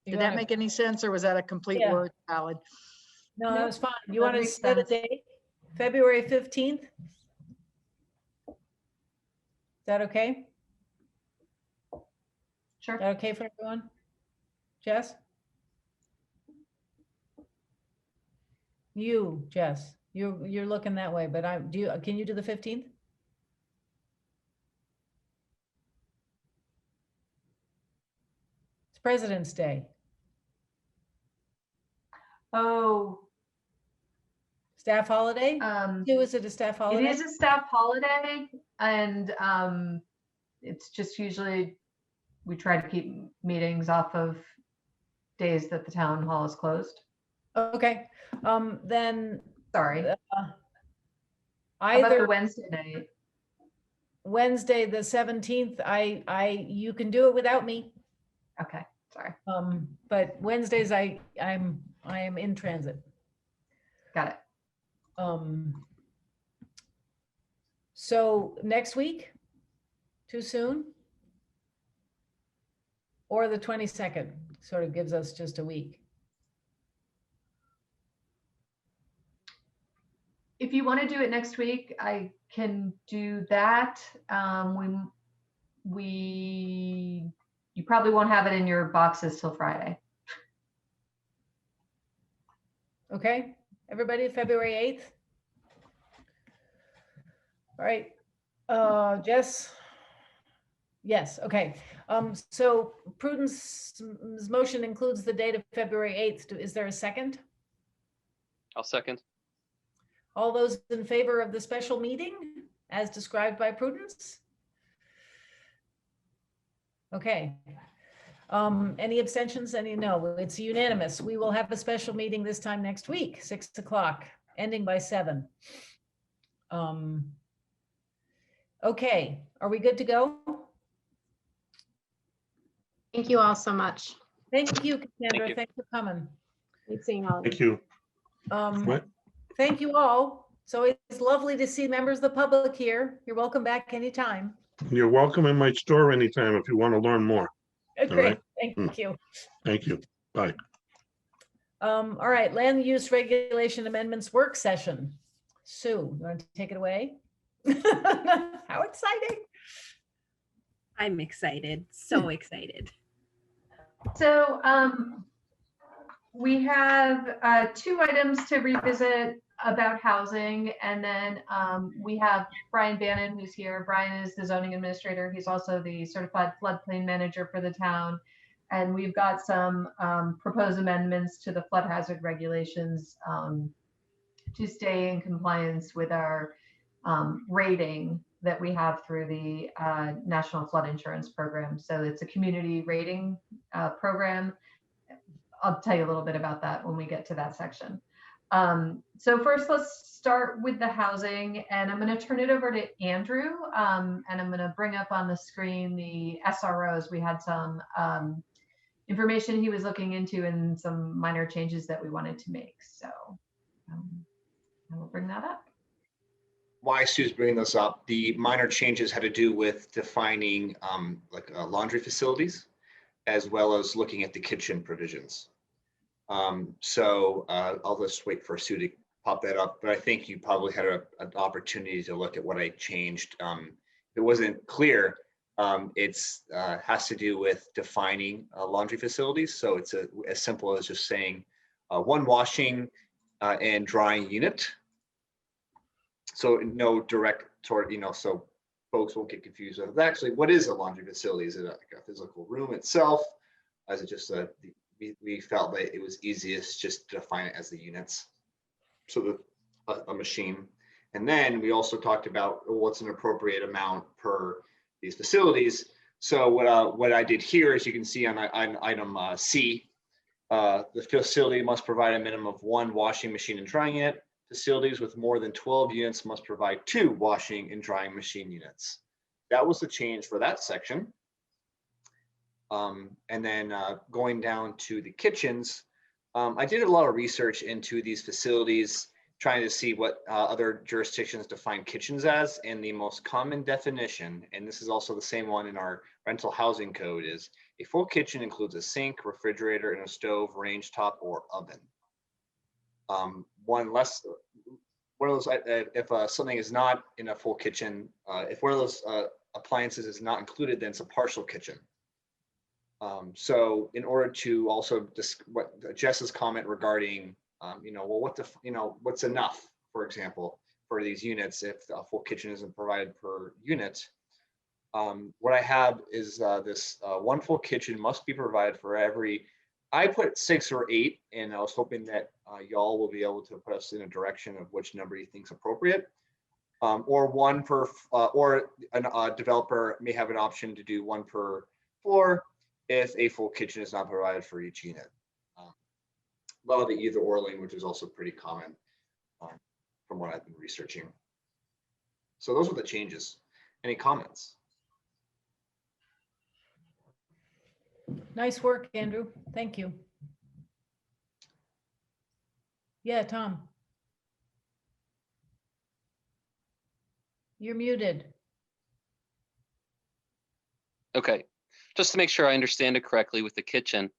Did that make any sense, or was that a complete Yeah. word salad? No, that Nope, was fine. You that want to makes set a sense. date? February 15th? Is that okay? Sure. Is that okay for everyone? Jess? You, Jess, you're looking that way, but can you do the 15th? It's President's Day. Oh, Staff holiday? Is it a staff it holiday? is a staff holiday, and it's just usually we try to keep meetings off of days that the town hall is closed. Okay, then Sorry. How about the either Wednesday night? Wednesday, the 17th, you can do it without me. Okay, sorry. But Wednesdays, I am in transit. Got it. So next week, too soon? Or the 22nd, sort of gives us just a week. If you want to do it next week, I can do that. You probably won't have it in your boxes till Friday. Okay, everybody, February 8th? All right, Jess? Yes, okay. So Prudence's motion includes the date of February 8th. Is there a second? I'll second. All those in favor of the special meeting as described by Prudence? Okay. Any abstentions? No, it's unanimous. We will have a special meeting this time next week, 6 o'clock, ending by 7. Okay, are we good to go? Thank you all so much. Thank you, Cassandra. you. Thanks for coming. Great seeing all of Thank you. you. What? Thank you all. So it's lovely to see members of the public here. You're welcome back anytime. You're welcome in my store anytime if you want to learn more. Great, right. thank you. Thank you. Bye. All right, land use regulation amendments work session. Sue, you want to take it away? How exciting. I'm excited, so excited. So we have 2 items to revisit about housing, and then we have Brian Bannon, who's here. Brian is the zoning administrator. He's also the certified floodplain manager for the town. And we've got some proposed amendments to the flood hazard regulations to stay in compliance with our rating that we have through the National Flood Insurance Program. So it's a community rating program. I'll tell you a little bit about that when we get to that section. So first, let's start with the housing, and I'm going to turn it over to Andrew, and I'm going to bring up on the screen the SROs. We had some information he was looking into and some minor changes that we wanted to make. So I will bring that up. Why Sue's bringing this up, the minor changes had to do with defining like laundry facilities. as well as looking at the kitchen provisions. So I'll just wait for Sue to pop that up, but I think you probably had an opportunity to look at what I changed. It wasn't clear. It's has to do with defining laundry facilities. So it's as simple as just saying one washing and drying unit. So no direct toward, so folks won't get confused with actually what is a laundry facility? Is it like a physical room itself? Is it just we felt like it was easiest just to define it as the units. So a machine. And then we also talked about what's an appropriate amount per these facilities. So what I did here, as you can see on item C, the facility must provide a minimum of one washing machine and drying unit. Facilities with more than 12 units must provide 2 washing and drying machine units. That was the change for that section. And then going down to the kitchens, I did a lot of research into these facilities, trying to see what other jurisdictions define kitchens as, and the most common definition, and this is also the same one in our rental housing code, is a full kitchen includes a sink, refrigerator, and a stove, range top, or oven. One of those, if something is not in a full kitchen, if one of those appliances is not included, then it's a partial kitchen. So in order to also what Jess's comment regarding, well, what's enough, for example, for these units if a full kitchen isn't provided per unit, what I have is this one full kitchen must be provided for every, I put 6 or 8, and I was hoping that y'all will be able to put us in a direction of which number you think is appropriate. Or one per, or a developer may have an option to do 1 per floor if a full kitchen is not provided for each unit. A lot of the either or language is also pretty common from what I've been researching. So those are the changes. Any comments? Nice work, Andrew. Thank you. Yeah, Tom. You're muted. Okay, just to make sure I understand it correctly with the kitchen,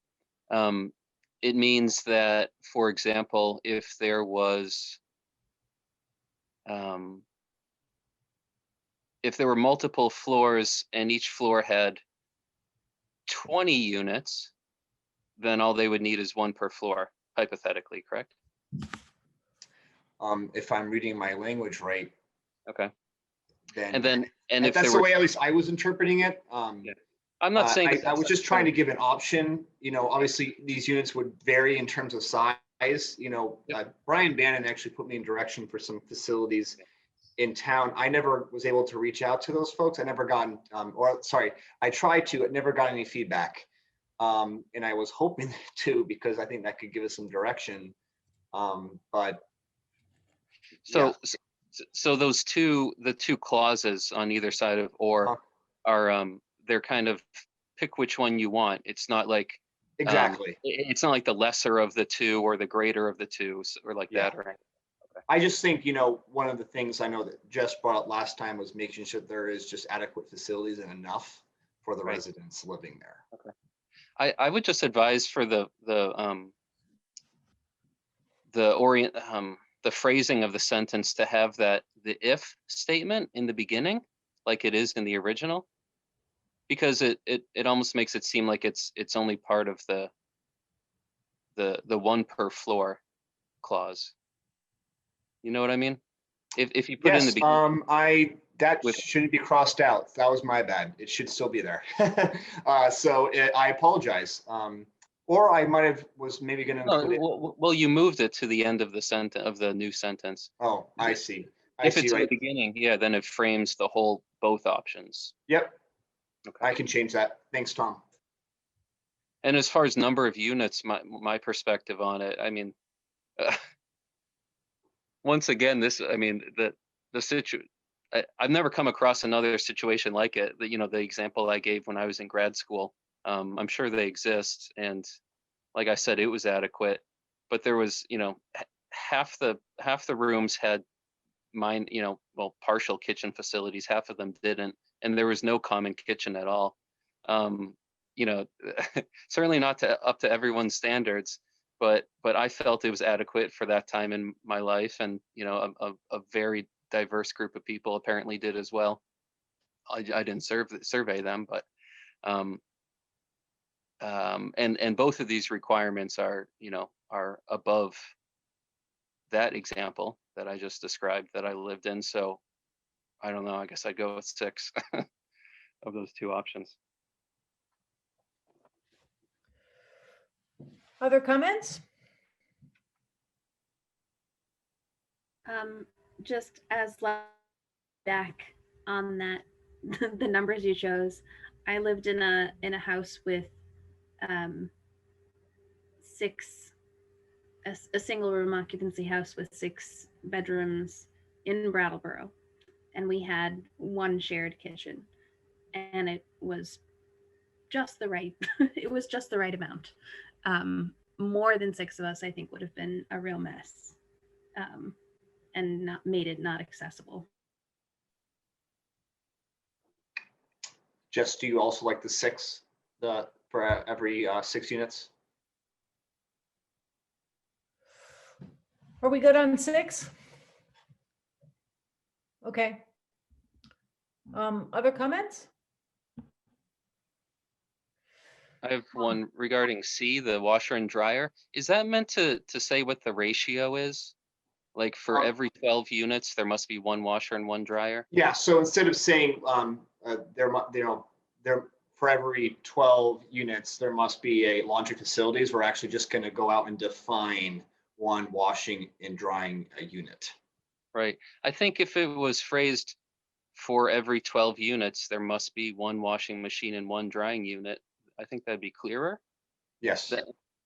it means that, for example, if there was, if there were multiple floors and each floor had 20 units, then all they would need is 1 per floor, hypothetically, correct? If I'm reading my language right. Okay. Then and if that's there the were, way at least I was interpreting it. Yeah. I'm not saying I was just trying to give an option. Obviously these units would vary in terms of size. Brian Bannon actually put me in direction for some facilities in town. I never was able to reach out to those folks. I never gotten, I tried to, but never got any feedback. And I was hoping to, because I think that could give us some direction. But so, yeah. so those the two clauses on either side of or are, they're kind of pick which one you want. It's not like, exactly. It's not like the lesser of the two or the greater of the two or like that. Or okay. I just think, one of the things I know that Jess brought up last time was making sure there is just adequate facilities and enough for the residents living there. Okay. I would just advise for the phrasing of the sentence to have the if statement in the beginning, like it is in the original, because it almost makes it seem like it's only part of the 1 per floor clause. You know what I mean? If you put it in the beginning. That shouldn't be crossed out. That was my bad. It should still be there. So I apologize. Or I might have was maybe going to include it. Well, you moved it to the end of the sentence of the new sentence. Oh, I see. If it's in the beginning, yeah, then it frames both options. Yep. Okay. I can change that. Thanks, Tom. And as far as number of units, my perspective on it, I mean, once again, I've never come across another situation like it. The example I gave when I was in grad school. I'm sure they exist, and like I said, it was adequate. But there was, half the rooms had partial kitchen facilities. Half of them didn't, and there was no common kitchen at all. you know, certainly not up to everyone's standards, but I felt it was adequate for that time in my life, and you know, a very diverse group of people apparently did as well. I didn't survey them, but and both of these requirements are, you know, are above that example that I just described that I lived in. So I don't know, I guess I'd go with 6 of those 2 options. Other comments? Just as back on that, the numbers you chose, I lived in a house with 6, a single room occupancy house with 6 bedrooms in Brattleboro, and we had 1 shared kitchen, and it was just the right it was just the right amount. More than 6 of us, I think, would have been a real mess, and not made it not accessible. Jess, do you also like the 6, for every 6 units? Are we good on 6? Okay. Other comments? I have one regarding C, the washer and dryer. Is that meant to say what the ratio is? Like for every 12 units, there must be 1 washer and 1 dryer? Yeah, so instead of saying there for every 12 units, there must be a laundry facilities, we're actually just going to go out and define 1 washing and drying a unit. Right. I think if it was phrased for every 12 units, there must be 1 washing machine and 1 drying unit, I think that'd be clearer. Yes.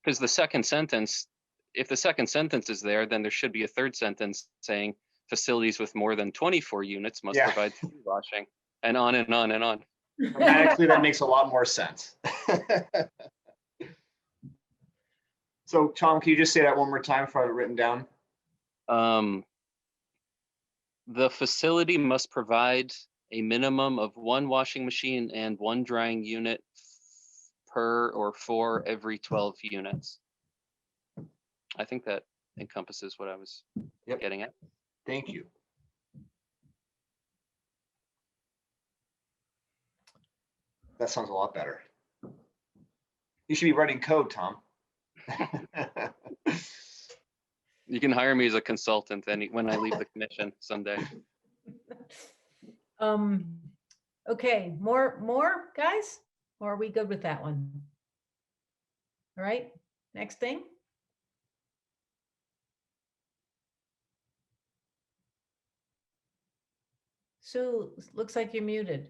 Because the second sentence, if the second sentence is there, then there should be a third sentence saying facilities with more than 24 units must provide food washing, and on and on and on. Grammatically, that makes a lot more sense. So Tom, can you just say that one more time for I have it written down? The facility must provide a minimum of 1 washing machine and 1 drying unit per or for every 12 units. I think that encompasses what I was getting at. Thank you. That sounds a lot better. You should be writing code, Tom. You can hire me as a consultant when I leave the commission someday. Okay, more guys, or are we good with that one? All right, next thing. Sue, looks like you're muted.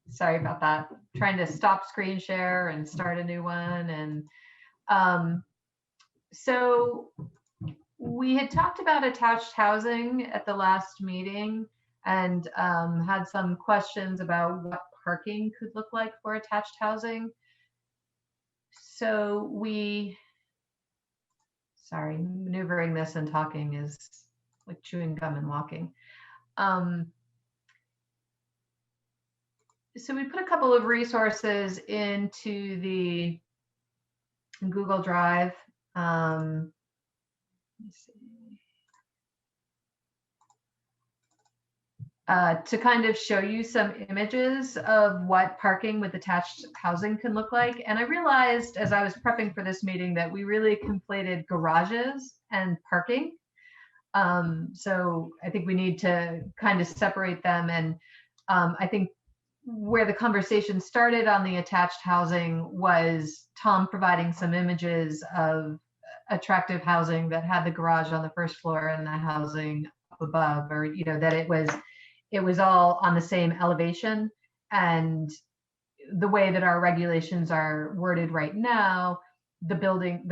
Sorry about that. Trying to stop screen share and start a new one. And so we had talked about attached housing at the last meeting, and had some questions about what parking could look like for attached housing. So sorry, maneuvering this and talking is like chewing gum and walking. So we put a couple of resources into the Google Drive. Let me see. To kind of show you some images of what parking with attached housing can look like. And I realized as I was prepping for this meeting that we really conflated garages and parking. So I think we need to kind of separate them. And I think where the conversation started on the attached housing was Tom providing some images of attractive housing that had the garage on the first floor and the housing up above, or, you know, that it was all on the same elevation. And the way that our regulations are worded right now, the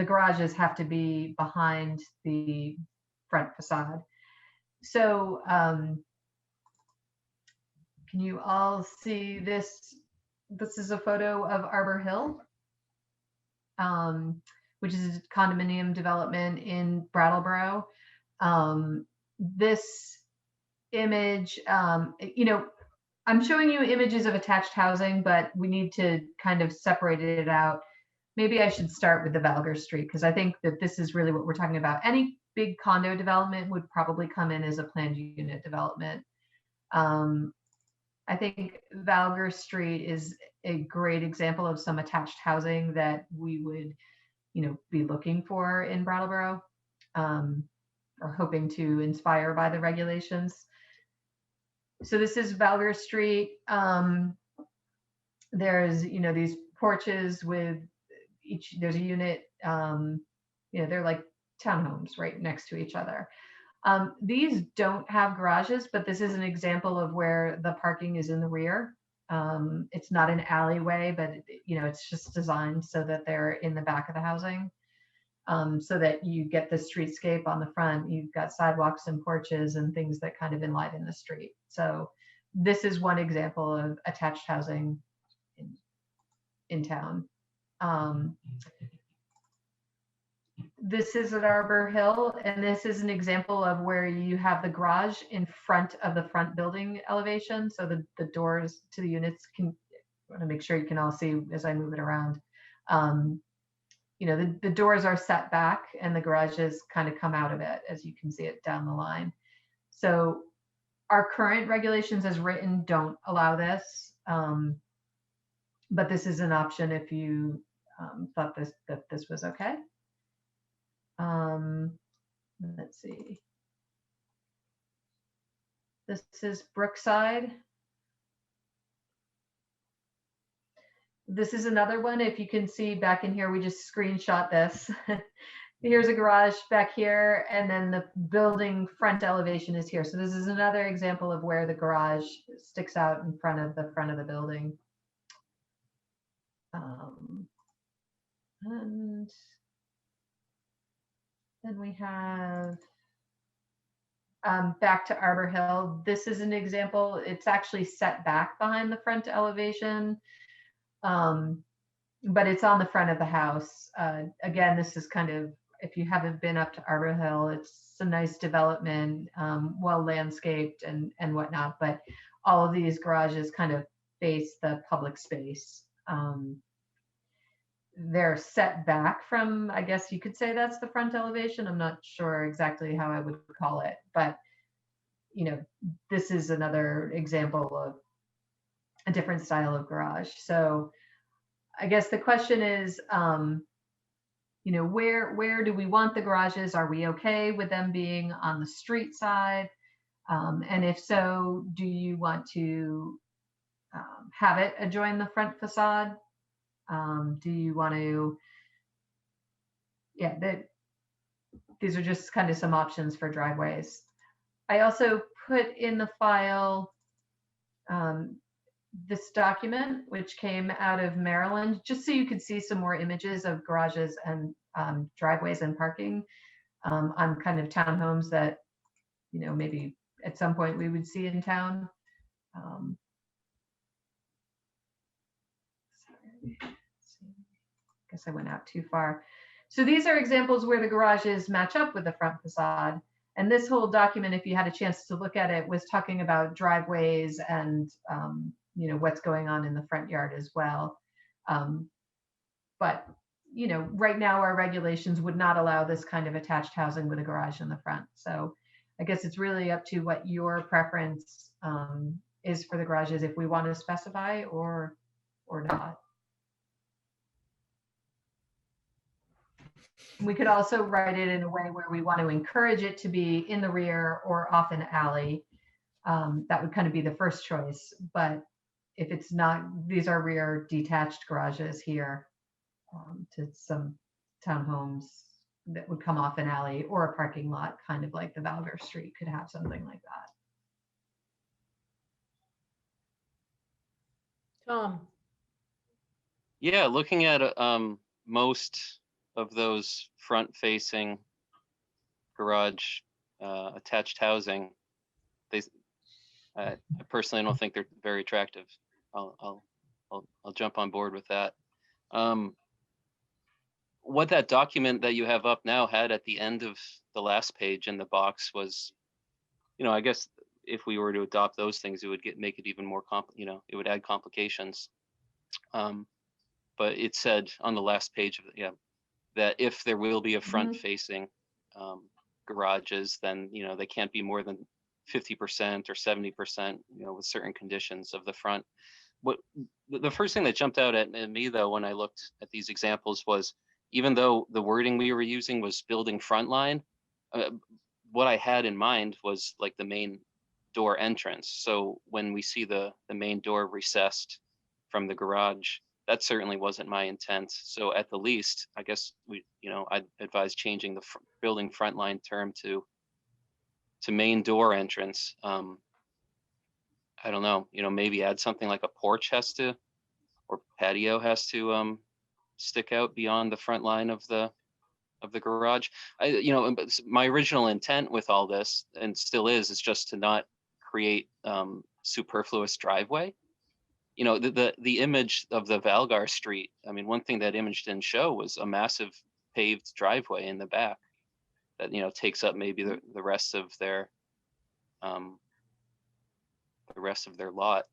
garages have to be behind the front facade. So can you all see this? This is a photo of Arbor Hill, which is a condominium development in Brattleboro. This image, you know, I'm showing you images of attached housing, but we need to kind of separate it out. Maybe I should start with the Valgar Street, because I think that this is really what we're talking about. Any big condo development would probably come in as a planned unit development. I think Valgar Street is a great example of some attached housing that we would, be looking for in Brattleboro, or hoping to inspire by the regulations. So this is Valgar Street. There's, these porches with each, there's a unit, they're like townhomes right next to each other. These don't have garages, but this is an example of where the parking is in the rear. It's not an alleyway, but it's just designed so that they're in the back of the housing, so that you get the streetscape on the front. You've got sidewalks and porches and things that kind of enliven the street. So this is one example of attached housing in town. This is at Arbor Hill, and this is an example of where you have the garage in front of the front building elevation. So the doors to the units I want to make sure you can all see as I move it around. The doors are set back and the garages kind of come out of it, as you can see it down the line. So our current regulations as written don't allow this, but this is an option if you thought that this was okay. Let's see. This is Brookside. This is another one. If you can see back in here, we just screenshot this. Here's a garage back here, and then the building front elevation is here. So this is another example of where the garage sticks out in front of the building. And then we have back to Arbor Hill. This is an example. It's actually set back behind the front elevation, but it's on the front of the house. Again, this is kind of, if you haven't been up to Arbor Hill, it's a nice development, well landscaped and whatnot, but all of these garages kind of face the public space. They're set back from, I guess you could say that's the front elevation. I'm not sure exactly how I would call it, but this is another example of a different style of garage. So I guess the question is, where do we want the garages? Are we okay with them being on the street side? And if so, do you want to have it adjoin the front facade? Do you want to, these are just kind of some options for driveways. I also put in the file this document, which came out of Maryland, just so you could see some more images of garages and driveways and parking on kind of townhomes that, maybe at some point we would see in town. Sorry. Guess I went out too far. So these are examples where the garages match up with the front facade. And this whole document, if you had a chance to look at it, was talking about driveways and what's going on in the front yard as well. But right now our regulations would not allow this kind of attached housing with a garage in the front. So I guess it's really up to what your preference is for the garages, if we want to specify or not. We could also write it in a way where we want to encourage it to be in the rear or off an alley. That would kind of be the first choice. But if it's not, these are rear detached garages here to some townhomes that would come off an alley or a parking lot, kind of like the Valgar Street could have something like that. Tom. Yeah, looking at most of those front-facing garage attached housing, I personally don't think they're very attractive. I'll jump on board with that. What that document that you have up now had at the end of the last page in the box was, I guess if we were to adopt those things, it would make it even more it would add complications. But it said on the last page of it, that if there will be a front facing garages, then, they can't be more than 50% or 70%, with certain conditions of the front. What the first thing that jumped out at me though, when I looked at these examples, was even though the wording we were using was building front line, what I had in mind was like the main door entrance. So when we see the main door recessed from the garage, that certainly wasn't my intent. So at the least, I guess I'd advise changing the building front line term to main door entrance. I don't know, maybe add something like a porch or patio has to stick out beyond the front line of the garage. My original intent with all this, and still is just to not create superfluous driveway. The image of the Valgar Street, I mean, one thing that image didn't show was a massive paved driveway in the back that, takes up maybe the rest of their lot.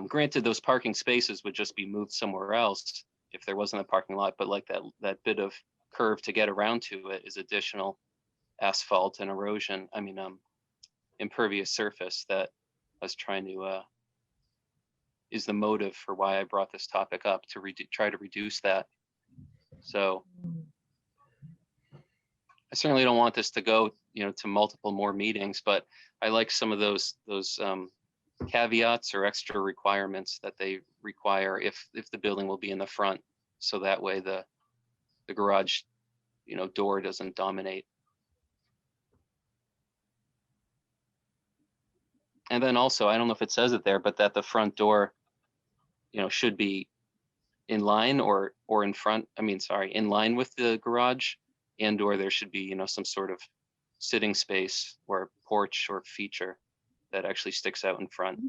Granted, those parking spaces would just be moved somewhere else if there wasn't a parking lot, but like that bit of curve to get around to it is additional asphalt and erosion. I mean, impervious surface that I was trying to, is the motive for why I brought this topic up, to try to reduce that. So I certainly don't want this to go, to multiple more meetings, but I like some of those caveats or extra requirements that they require if the building will be in the front, so that way the garage door doesn't dominate. And then also, I don't know if it says it there, but that the front door should be in line or in front, in line with the garage, and or there should be some sort of sitting space or porch or feature that actually sticks out in front.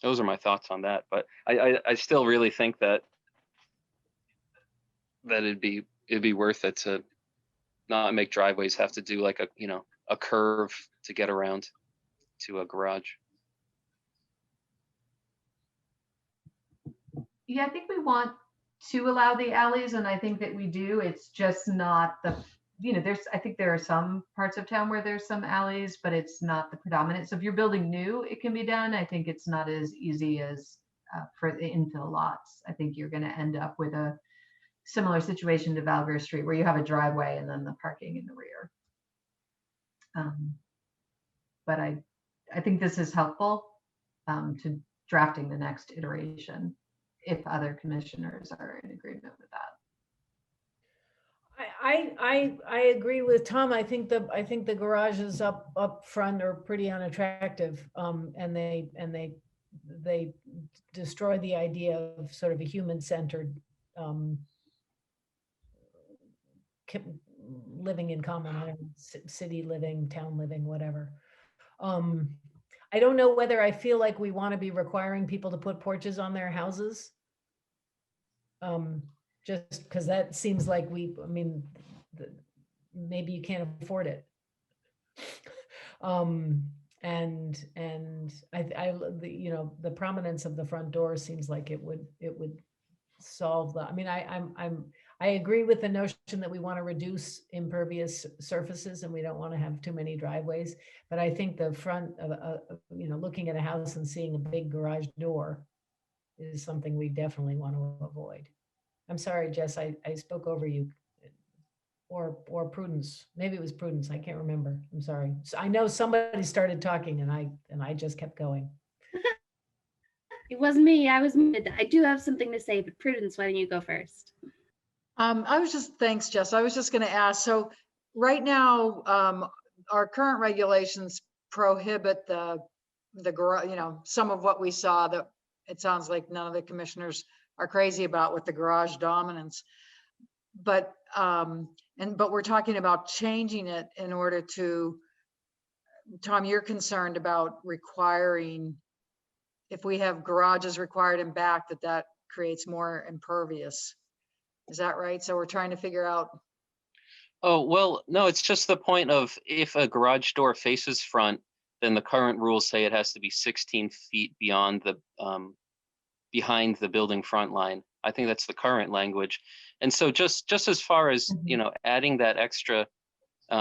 Those are my thoughts on that, but I still really think that it'd be worth it to not make driveways have to do like a curve to get around to a garage. Yeah, I think we want to allow the alleys, and I think that we do. It's just not I think there are some parts of town where there's some alleys, but it's not the predominant. So if you're building new, it can be done. I think it's not as easy as for the infill lots. I think you're going to end up with a similar situation to Valgar Street, where you have a driveway and then the parking in the rear. But I think this is helpful to drafting the next iteration, if other commissioners are in agreement with that. I agree with Tom. I think the garages up front are pretty unattractive, and they destroy the idea of sort of a human-centered living in common, city living, town living, whatever. I don't know whether I feel like we want to be requiring people to put porches on their houses. Just because that seems like maybe you can't afford it. And the prominence of the front door seems like it would solve that. I agree with the notion that we want to reduce impervious surfaces and we don't want to have too many driveways, but I think the front of looking at a house and seeing a big garage door is something we definitely want to avoid. I'm sorry, Jess, I spoke over you. Or Prudence. Maybe it was Prudence. I can't remember. I'm sorry. So I know somebody started talking and I just kept going. It wasn't me. I do have something to say, but Prudence, why don't you go first? Thanks, Jess. I was just going to ask. So right now, our current regulations prohibit the garage, some of what we saw that it sounds like none of the commissioners are crazy about with the garage dominance. But we're talking about changing it in order to, Tom, you're concerned about requiring, if we have garages required in back, that creates more impervious. Is that right? So we're trying to figure out. Oh, well, no, it's just the point of if a garage door faces front, then the current rules say it has to be 16 feet beyond the, behind the building front line. I think that's the current language. And so just as far as, you know, adding that extra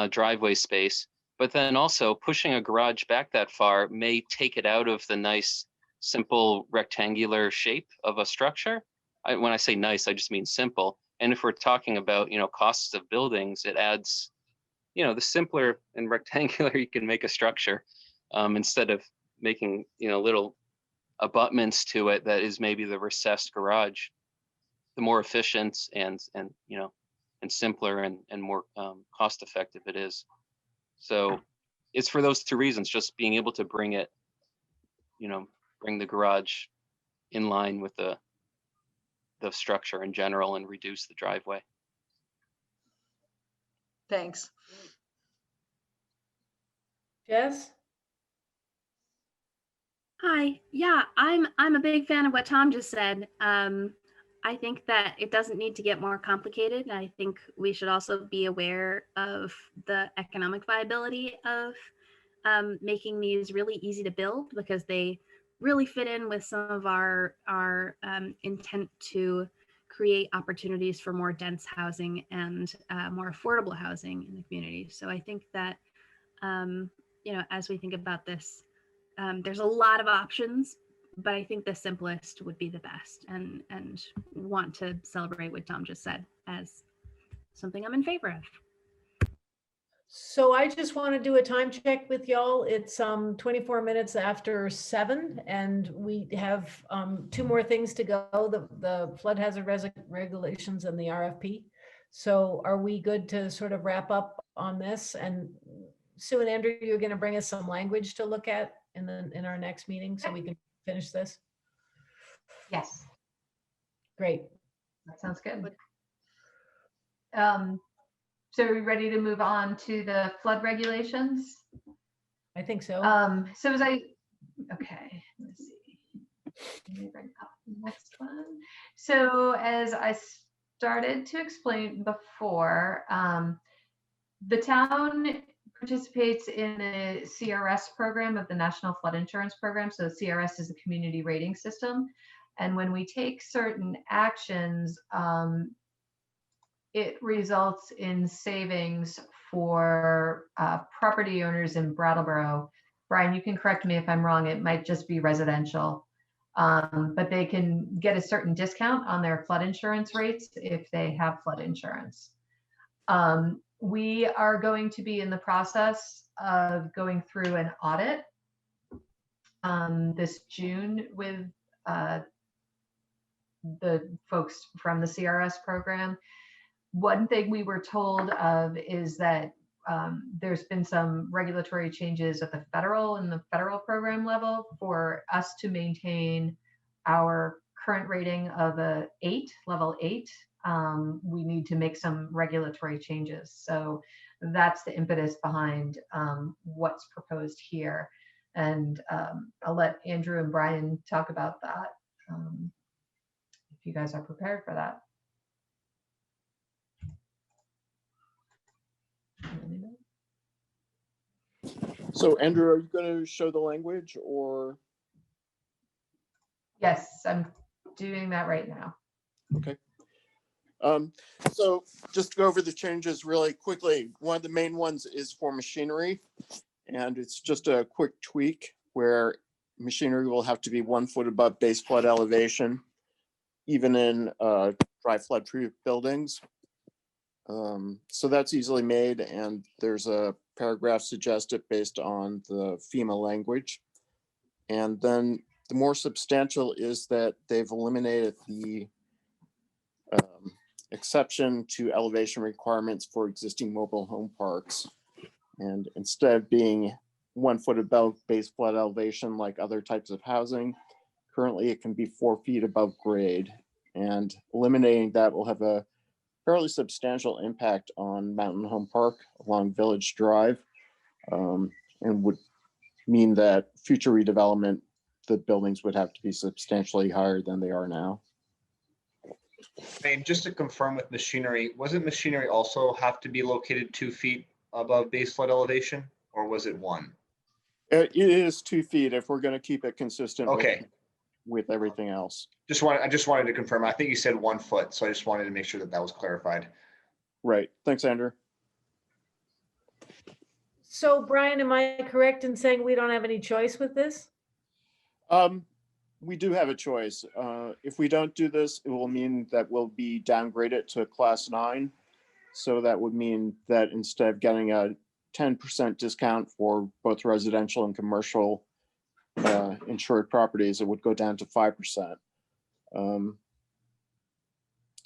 driveway space, but then also pushing a garage back that far may take it out of the nice, simple rectangular shape of a structure. When I say nice, I just mean simple. And if we're talking about, you know, costs of buildings, it adds, you know, the simpler and rectangular you can make a structure, instead of making, you know, little abutments to it that is maybe the recessed garage, the more efficient and you know, and simpler and more cost effective it is. So it's for those two reasons, just being able to bring it, you know, bring the garage in line with the structure in general and reduce the driveway. Thanks. Jess? Hi. Yeah, I'm a big fan of what Tom just said. I think that it doesn't need to get more complicated. I think we should also be aware of the economic viability of making these really easy to build, because they really fit in with some of our intent to create opportunities for more dense housing and more affordable housing in the community. So I think that, you know, as we think about this, there's a lot of options, but I think the simplest would be the best, and want to celebrate what Tom just said as something I'm in favor of. So I just want to do a time check with y'all. It's 24 minutes after 7, and we have 2 more things to go, the flood hazard regulations and the RFP. So are we good to sort of wrap up on this? And Sue and Andrew, you're going to bring us some language to look at in our next meeting so we can finish this? Yes, Great. that sounds good. So are we ready to move on to the flood regulations? I think so. So okay, let's see. Let me bring up the next one. So as I started to explain before, the town participates in a CRS program of the National Flood Insurance Program. So CRS is a community rating system. And when we take certain actions, it results in savings for property owners in Brattleboro. Brian, you can correct me if I'm wrong. It might just be residential, but they can get a certain discount on their flood insurance rates if they have flood insurance. We are going to be in the process of going through an audit this June with the folks from the CRS program. One thing we were told of is that there's been some regulatory changes at the federal program level for us to maintain our current rating of a 8, level 8. We need to make some regulatory changes. So that's the impetus behind what's proposed here. And I'll let Andrew and Brian talk about that if you guys are prepared for that. So Andrew, are you going to show the language or? Yes, I'm doing that right now. Okay. So just to go over the changes really quickly, one of the main ones is for machinery, and it's just a quick tweak where machinery will have to be 1 foot above base flood elevation, even in dry flood-proof buildings. So that's easily made, and there's a paragraph suggested based on the FEMA language. And then the more substantial is that they've eliminated the exception to elevation requirements for existing mobile home parks. And instead of being 1 foot above base flood elevation like other types of housing, currently it can be 4 feet above grade. And eliminating that will have a fairly substantial impact on Mountain Home Park along Village Drive, and would mean that future redevelopment, the buildings would have to be substantially higher than they are now. And just to confirm with machinery, wasn't machinery also have to be located 2 feet above base flood elevation, or was it 1? It is 2 feet if we're going to keep it consistent Okay, with everything else. I just wanted to confirm. I think you said 1 foot, so I just wanted to make sure that that was clarified. Right. Thanks, Andrew. So Brian, am I correct in saying we don't have any choice with this? We do have a choice. If we don't do this, it will mean that we'll be downgraded to class 9. So that would mean that instead of getting a 10% discount for both residential and commercial insured properties, it would go down to 5%.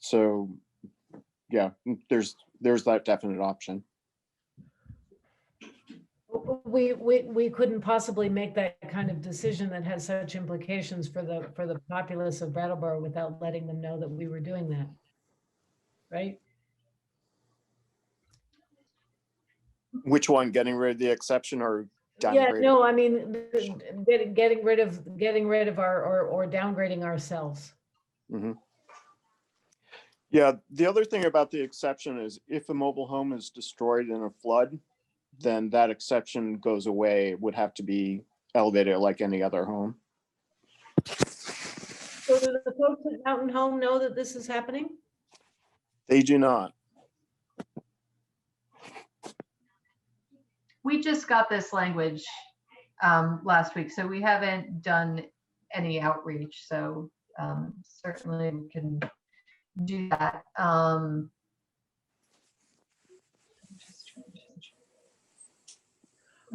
So yeah, there's that definite option. We couldn't possibly make that kind of decision that has such implications for the populace of Brattleboro without letting them know that we were doing that, right? Which one, getting rid of the exception or Yeah, downgrading? no, I mean, getting rid of our, or downgrading ourselves. Mm-hmm. Yeah, the other thing about the exception is if a mobile home is destroyed in a flood, then that exception goes away. It would have to be elevated like any other home. So do the folks at Mountain Home know that this is happening? They do not. We just got this language last week, so we haven't done any outreach. So certainly we can do that. I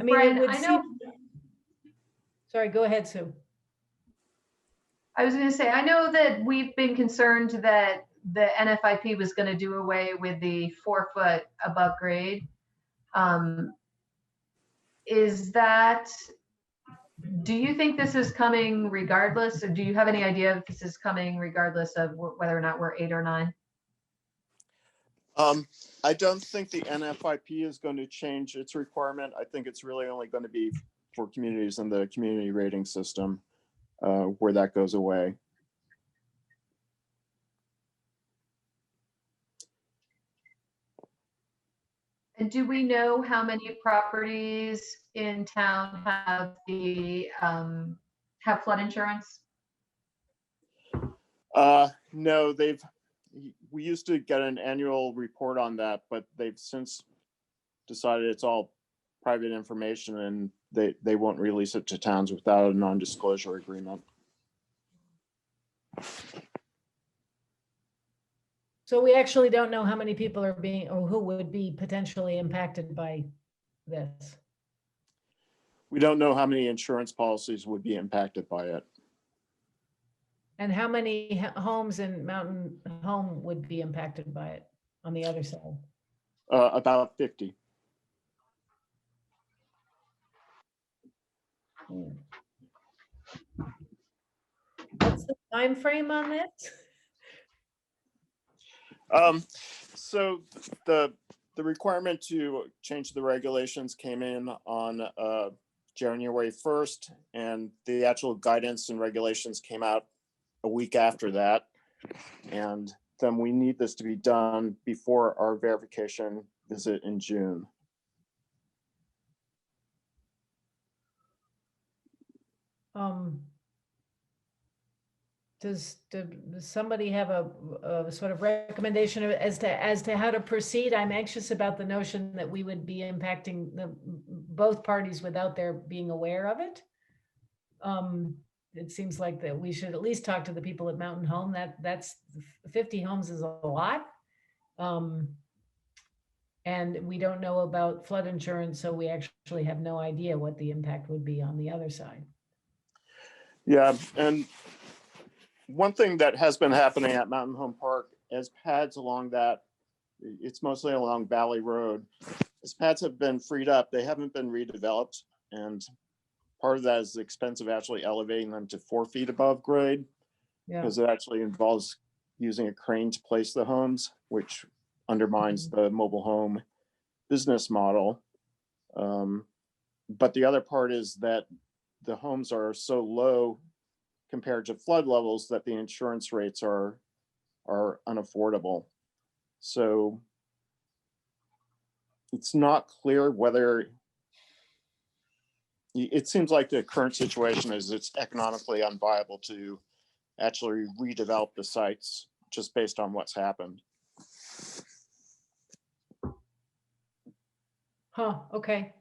mean, Brian, it would I know. Sorry, go ahead, Sue. I was going to say, I know that we've been concerned that the NFIP was going to do away with the 4 foot above grade. Do you think this is coming regardless, or do you have any idea if this is coming regardless of whether or not we're 8 or 9? I don't think the NFIP is going to change its requirement. I think it's really only going to be for communities in the community rating system where that goes away. And do we know how many properties in town have the have flood insurance? No, we used to get an annual report on that, but they've since decided it's all private information and they won't release it to towns without a non-disclosure agreement. So we actually don't know how many people are being, or who would be potentially impacted by this. We don't know how many insurance policies would be impacted by it. And how many homes in Mountain Home would be impacted by it on the other side? About 50. What's the time frame on this? So the requirement to change the regulations came in on January 1st, and the actual guidance and regulations came out a week after that. And then we need this to be done before our verification visit in June. Does somebody have a sort of recommendation as to how to proceed? I'm anxious about the notion that we would be impacting both parties without their being aware of it. It seems like that we should at least talk to the people at Mountain Home. That's 50 homes is a lot. And we don't know about flood insurance, so we actually have no idea what the impact would be on the other side. Yeah, and one thing that has been happening at Mountain Home Park, as pads along that, it's mostly along Valley Road, as pads have been freed up, they haven't been redeveloped. And part of that is the expense of actually elevating them to 4 feet above grade, because it actually involves using a crane to place the homes, which undermines the mobile home business model. But the other part is that the homes are so low compared to flood levels that the insurance rates are are unaffordable. So it's not clear whether, it seems like the current situation is it's economically unviable to actually redevelop the sites just based on what's happened. Huh, okay.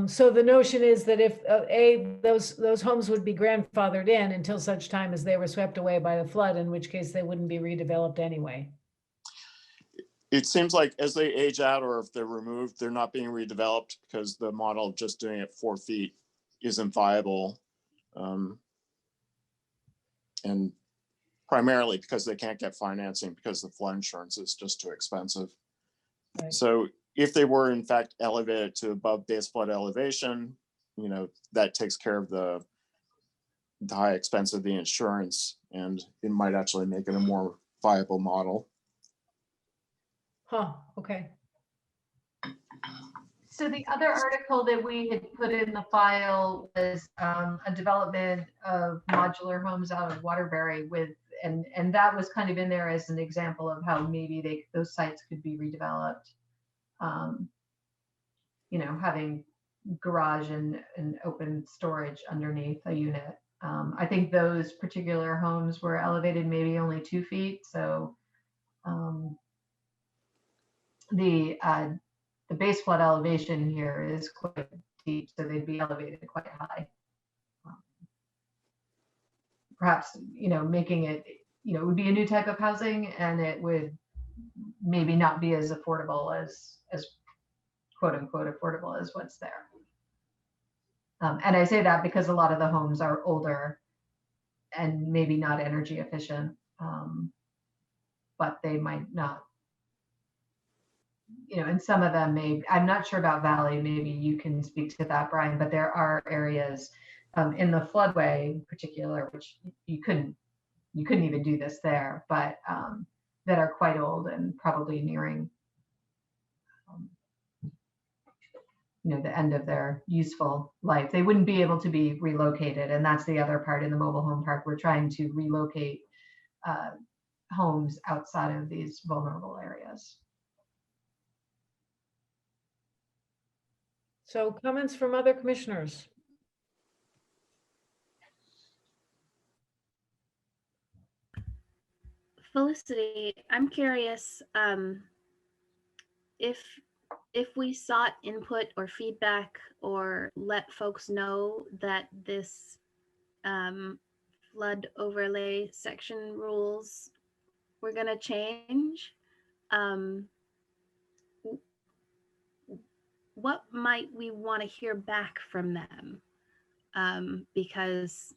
So the notion is that if, those homes would be grandfathered in until such time as they were swept away by the flood, in which case they wouldn't be redeveloped anyway. It seems like as they age out or if they're removed, they're not being redeveloped because the model of just doing it 4 feet isn't viable. And primarily because they can't get financing because the flood insurance is just too expensive. Right. So if they were in fact elevated to above base flood elevation, that takes care of the high expense of the insurance, and it might actually make it a more viable model. Huh, okay. So the other article that we had put in the file was a development of modular homes out of Waterbury and that was kind of in there as an example of how maybe those sites could be redeveloped. Having garage and open storage underneath a unit. I think those particular homes were elevated maybe only 2 feet. So the base flood elevation here is quite deep, so they'd be elevated quite high. Perhaps, making it, it would be a new type of housing, and it would maybe not be as affordable as quote unquote affordable as what's there. And I say that because a lot of the homes are older and maybe not energy efficient, but they might not. And some of them I'm not sure about Valley, maybe you can speak to that, Brian, but there are areas in the floodway in particular, which you couldn't even do this there, but that are quite old and probably nearing the end of their useful life. They wouldn't be able to be relocated. And that's the other part in the mobile home park. We're trying to relocate homes outside of these vulnerable areas. So comments from other commissioners? Felicity, I'm curious if we sought input or feedback or let folks know that this flood overlay section rules were going to change, what might we want to hear back from them? Because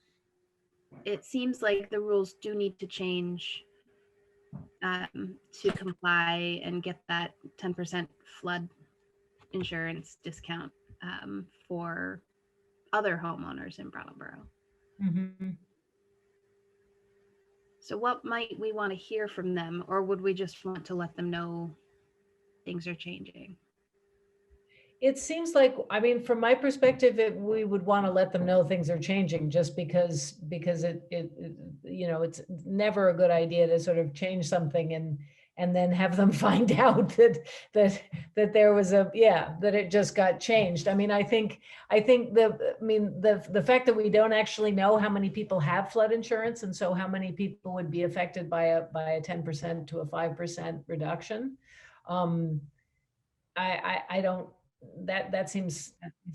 it seems like the rules do need to change to comply and get that 10% flood insurance discount for other homeowners in Brattleboro. Mm-hmm. So what might we want to hear from them, or would we just want to let them know things are changing? It seems like, from my perspective, we would want to let them know things are changing, just because it it's never a good idea to sort of change something and then have them find out that there was that it just got changed. I think the fact that we don't actually know how many people have flood insurance, and so how many people would be affected by a 10% to a 5% reduction. I don't. That seems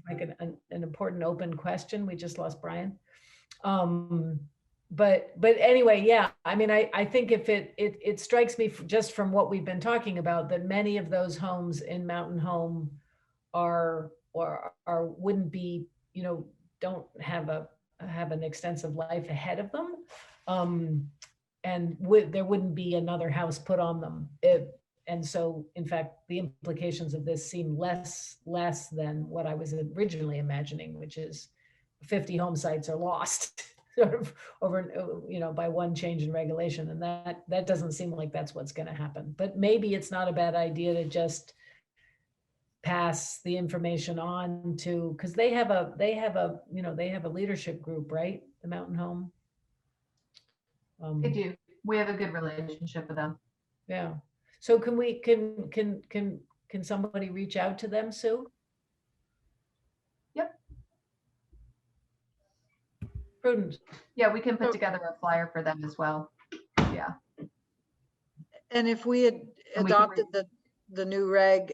like an important open question. We just lost Brian. But anyway, yeah. I think if it strikes me just from what we've been talking about that many of those homes in Mountain Home are wouldn't be, don't have an extensive life ahead of them, and there wouldn't be another house put on them. And so, in fact, the implications of this seem less than what I was originally imagining, which is 50 home sites are lost sort of over, by one change in regulation. And that doesn't seem like that's what's going to happen. But maybe it's not a bad idea to just pass the information on to, because they have a leadership group, right? The Mountain Home. They do. We have a good relationship with them. Yeah. So can somebody reach out to them, Sue? Yep. Prudence. Yeah, we can put So- together a flyer for them as well. Yeah. And if we had And we can adopted the new reg,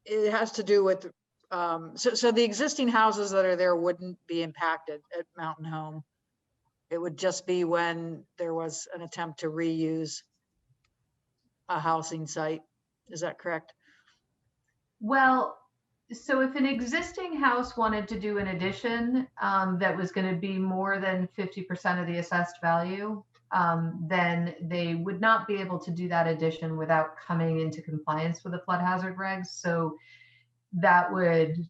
it has to do with, so the existing houses that are there wouldn't be impacted at Mountain Home. It would just be when there was an attempt to reuse a housing site. Is that correct? Well, so if an existing house wanted to do an addition that was going to be more than 50% of the assessed value, then they would not be able to do that addition without coming into compliance with the flood hazard regs. So that would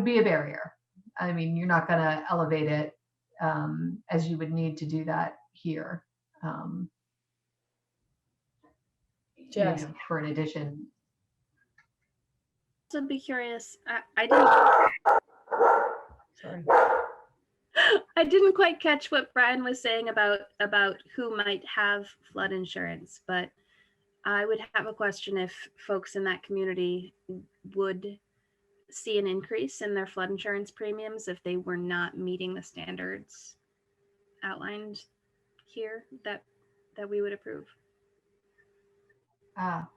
be a barrier. I mean, you're not going to elevate it as you would need to do that here. Jess. For an addition. So be curious. I didn't. Sorry. I didn't quite catch what Brian was saying about who might have flood insurance, but I would have a question if folks in that community would see an increase in their flood insurance premiums if they were not meeting the standards outlined here that we would approve.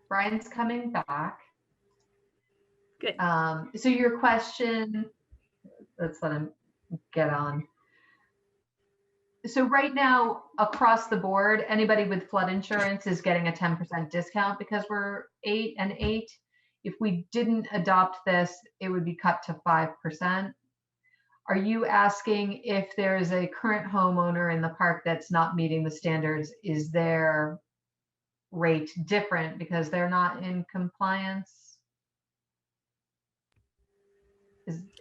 Brian's coming back. Good. So your question, let's let him get on. So right now, across the board, anybody with flood insurance is getting a 10% discount because we're 8 and 8. If we didn't adopt this, it would be cut to 5%. Are you asking if there's a current homeowner in the park that's not meeting the standards, is their rate different because they're not in compliance?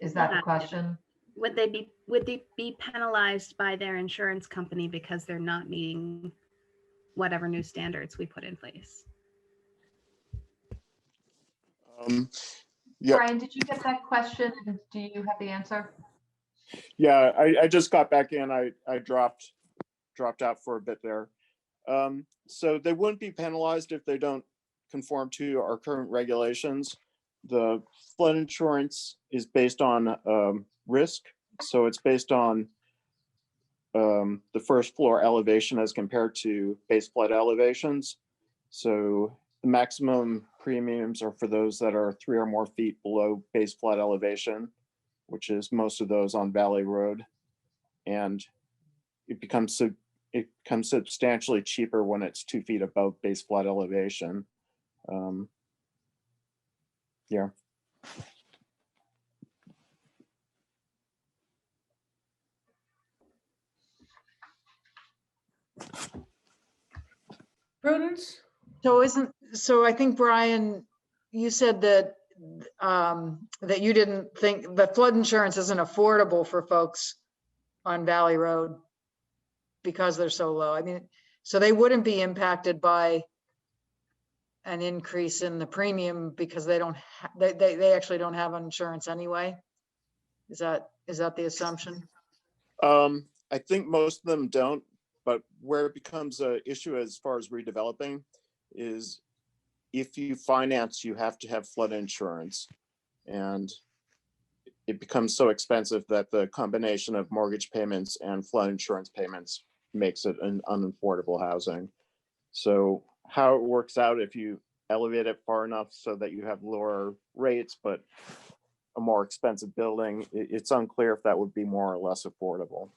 Is that the question? Would they be penalized by their insurance company because they're not meeting whatever new standards we put in place? Yeah. Brian, did you get that question? Do you have the answer? Yeah, I just got back in. I dropped out for a bit there. So they wouldn't be penalized if they don't conform to our current regulations. The flood insurance is based on risk. So it's based on the first floor elevation as compared to base flood elevations. So the maximum premiums are for those that are 3 or more feet below base flood elevation, which is most of those on Valley Road. And it becomes substantially cheaper when it's 2 feet above base flood elevation. Yeah. Prudence? So I think, Brian, you said that that you didn't think the flood insurance isn't affordable for folks on Valley Road because they're so low. I mean, so they wouldn't be impacted by an increase in the premium because they actually don't have insurance anyway. Is that the assumption? I think most of them don't, but where it becomes an issue as far as redeveloping is if you finance, you have to have flood insurance, and it becomes so expensive that the combination of mortgage payments and flood insurance payments makes it an unaffordable housing. So how it works out if you elevate it far enough so that you have lower rates, but a more expensive building, it's unclear if that would be more or less affordable.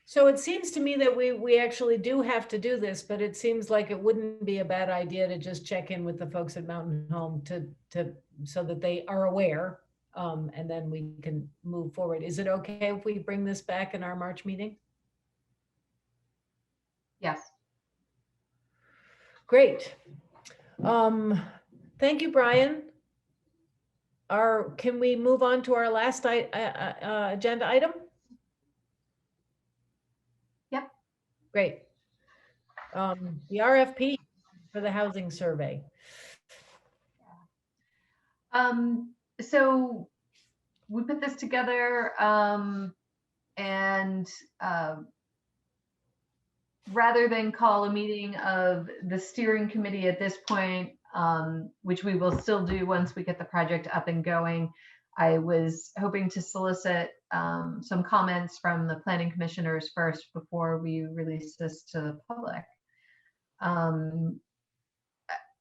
So it seems to me that we actually do have to do this, but it seems like it wouldn't be a bad idea to just check in with the folks at Mountain Home to so that they are aware, and then we can move forward. Is it okay if we bring this back in our March meeting? Yes. Great. Thank you, Brian. Can we move on to our last agenda item? Yep. Great. The RFP for the housing survey. So we put this together and rather than call a meeting of the steering committee at this point, which we will still do once we get the project up and going, I was hoping to solicit some comments from the planning commissioners first before we release this to the public.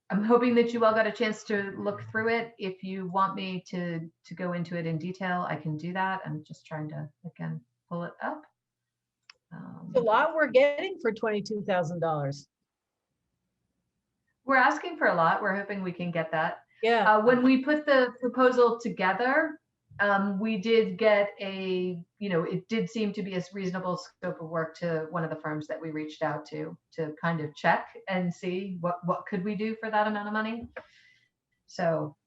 I'm hoping that you all got a chance to look through it. If you want me to go into it in detail, I can do that. I'm just trying to, again, pull it up. It's a lot we're getting for $22,000. We're asking for a lot. We're hoping we can get that. Yeah. When we put the proposal together, we did get it did seem to be a reasonable scope of work to one of the firms that we reached out to kind of check and see what could we do for that amount of money. So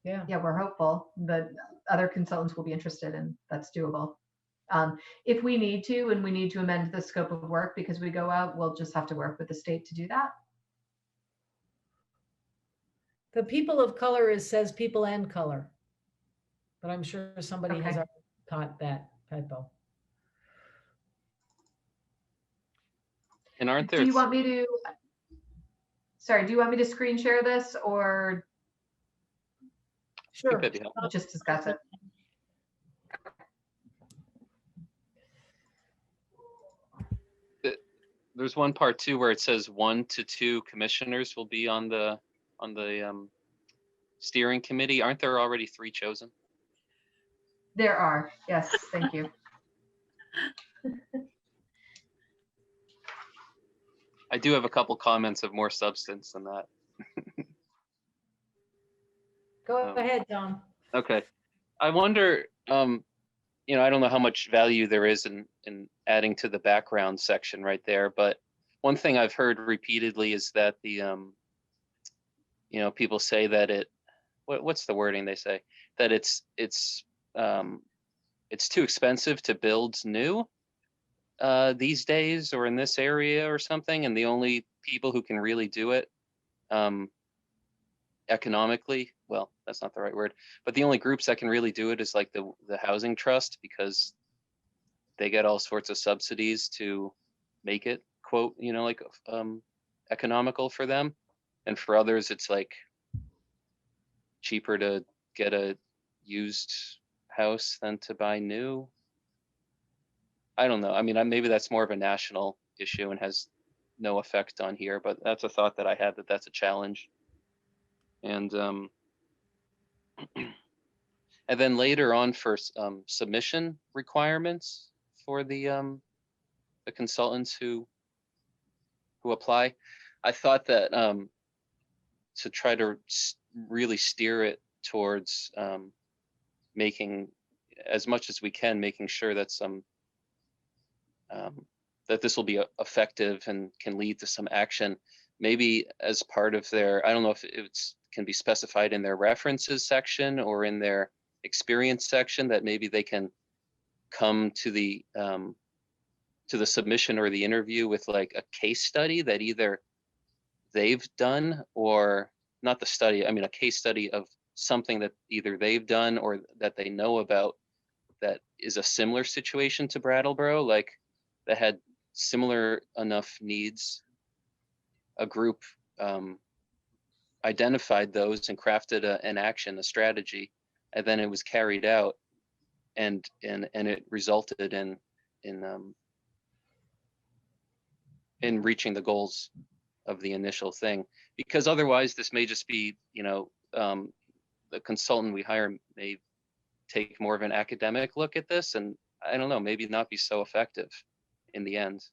yeah, we're hopeful that other consultants will be interested, and that's doable. If we need to, and we need to amend the scope of work because we go out, we'll just have to work with the state to do that. The people of color says people and color, but I'm sure somebody has already caught that typo. And aren't there? Do you want me to? Sorry, do you want me to screen share this or? Sure. We'll just discuss it. There's one part too where it says 1 to 2 commissioners will be on the steering committee. Aren't there already 3 chosen? There are, yes, thank you. I do have a couple comments of more substance than that. Go ahead, Tom. Okay. I wonder, I don't know how much value there is in adding to the background section right there, but one thing I've heard repeatedly is that the, people say that what's the wording they say? That it's too expensive to build new these days or in this area or something, and the only people who can really do it economically, well, that's not the right word, but the only groups that can really do it is like the housing trust, because they get all sorts of subsidies to make it, quote, economical for them. And for others, it's like cheaper to get a used house than to buy new. I don't know. I mean, maybe that's more of a national issue and has no effect on here, but that's a thought that I had, that's a challenge. And and then later on for submission requirements for the consultants who apply, I thought that to try to really steer it towards making, as much as we can, making sure that that this will be effective and can lead to some action. Maybe as part of their, I don't know if it's can be specified in their references section or in their experience section, that maybe they can come to the submission or the interview with like a case study that either they've done, or not the study, I mean a case study of something that either they've done or that they know about that is a similar situation to Brattleboro, like that had similar enough needs. A group identified those and crafted an action, a strategy, and then it was carried out, and it resulted in reaching the goals of the initial thing. Because otherwise, this may just be, the consultant we hire may take more of an academic look at this, and I don't know, maybe not be so effective in the end.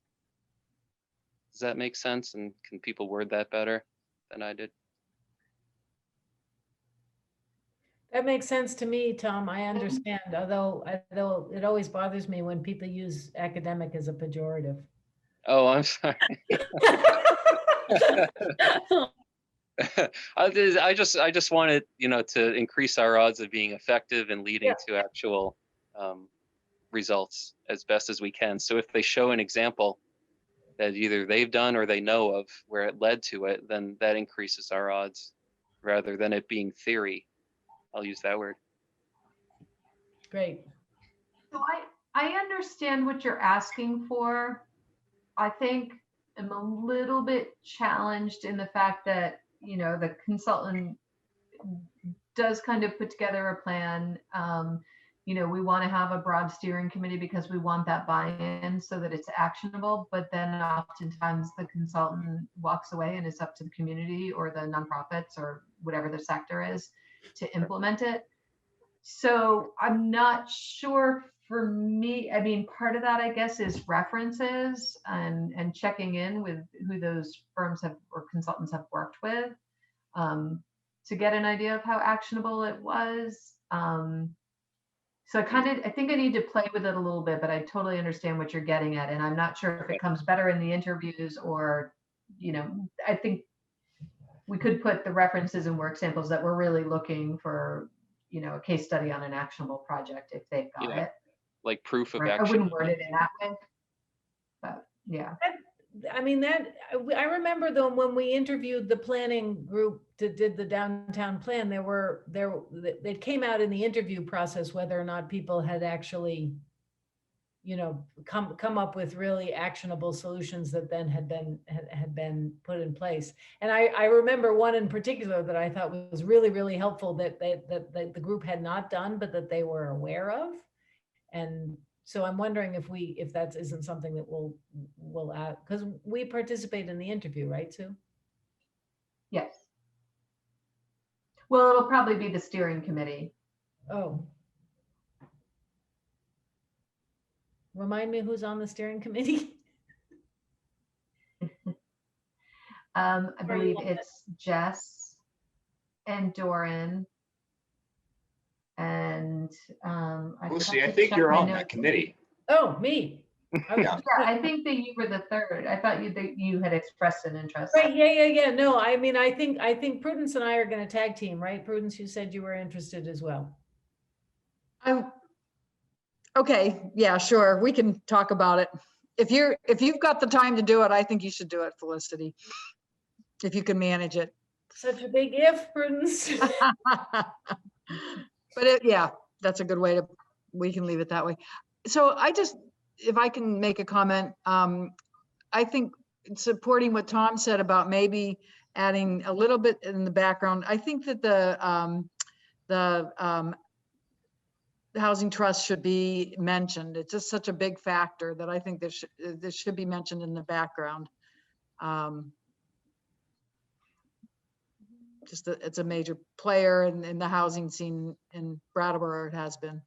Does that make sense? And can people word that better than I did? That makes sense to me, Tom. I understand, although it always bothers me when people use academic as a pejorative. Oh, I'm sorry. I just wanted, to increase our odds of being effective and leading to actual results as best as we can. So if they show an example that either they've done or they know of where it led to it, then that increases our odds rather than it being theory. I'll use that word. Great. So I understand what you're asking for. I think I'm a little bit challenged in the fact that, you know, the consultant does kind of put together a plan. You know, we want to have a broad steering committee because we want that buy-in so that it's actionable, but then oftentimes the consultant walks away and it's up to the community or the nonprofits or whatever the sector is to implement it. So I'm not sure for me, I mean, part of that, I guess, is references and checking in with who those firms have or consultants have worked with to get an idea of how actionable it was. So I think I need to play with it a little bit, but I totally understand what you're getting at. And I'm not sure if it comes better in the interviews or, you know, I think we could put the references and work samples that we're really looking for, you know, a case study on an actionable project if they've got Yeah. it. Like proof of Right? I action. wouldn't word it in that way, but yeah. I mean, I remember though, when we interviewed the planning group that did the downtown plan, it came out in the interview process whether or not people had actually, you know, come up with really actionable solutions that then had been put in place. And I remember one in particular that I thought was really, really helpful that the group had not done, but that they were aware of. And so I'm wondering if that isn't something that we'll add, because we participate in the interview, right, Sue? Yes. Well, it'll probably be the steering committee. Oh. Remind me who's on the steering committee? I believe it's Jess and Doran. And Lucy, I think you're on that committee. Oh, me. Okay. Yeah. Yeah, I think that you were the third. I thought you had expressed an interest. Right, yeah. No, I mean, I think Prudence and I are going to tag team, right? Prudence, you said you were interested as well. Okay, yeah, sure. We can talk about it. If you've got the time to do it, I think you should do it, Felicity. If you can manage it. Such a big if, Prudence. But yeah, that's a good way to, we can leave it that way. So if I can make a comment, I think supporting what Tom said about maybe adding a little bit in the background. I think that the housing trust should be mentioned. It's just such a big factor that I think this should be mentioned in the background. It's a major player in the housing scene in Brattleboro. It has been.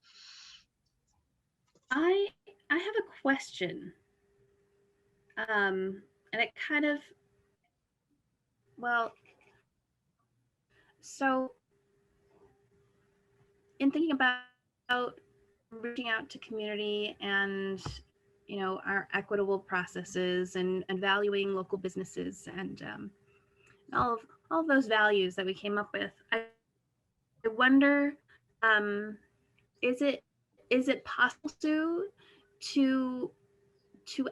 I have a question. And it kind of, well, so in thinking about reaching out to community and, you know, our equitable processes and valuing local businesses and all of those values that we came up with, I wonder, is it possible to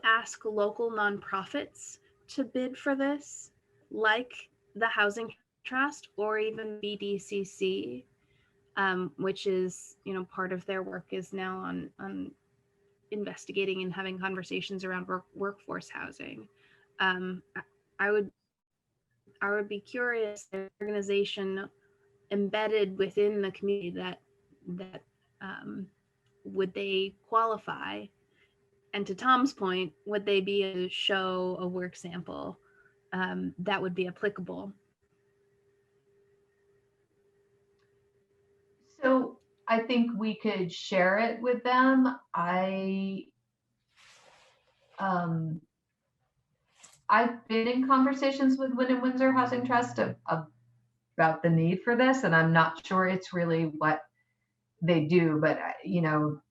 ask local nonprofits to bid for this, like the Housing Trust or even BDCC, which is, you know, part of their work is now on investigating and having conversations around workforce housing. I would be curious if an organization embedded within the community that would they qualify? And to Tom's point, would they be able to show a work sample that would be applicable? So I think we could share it with them. I've been in conversations with Wynn and Windsor Housing Trust about the need for this, and I'm not sure it's really what they do, but you know,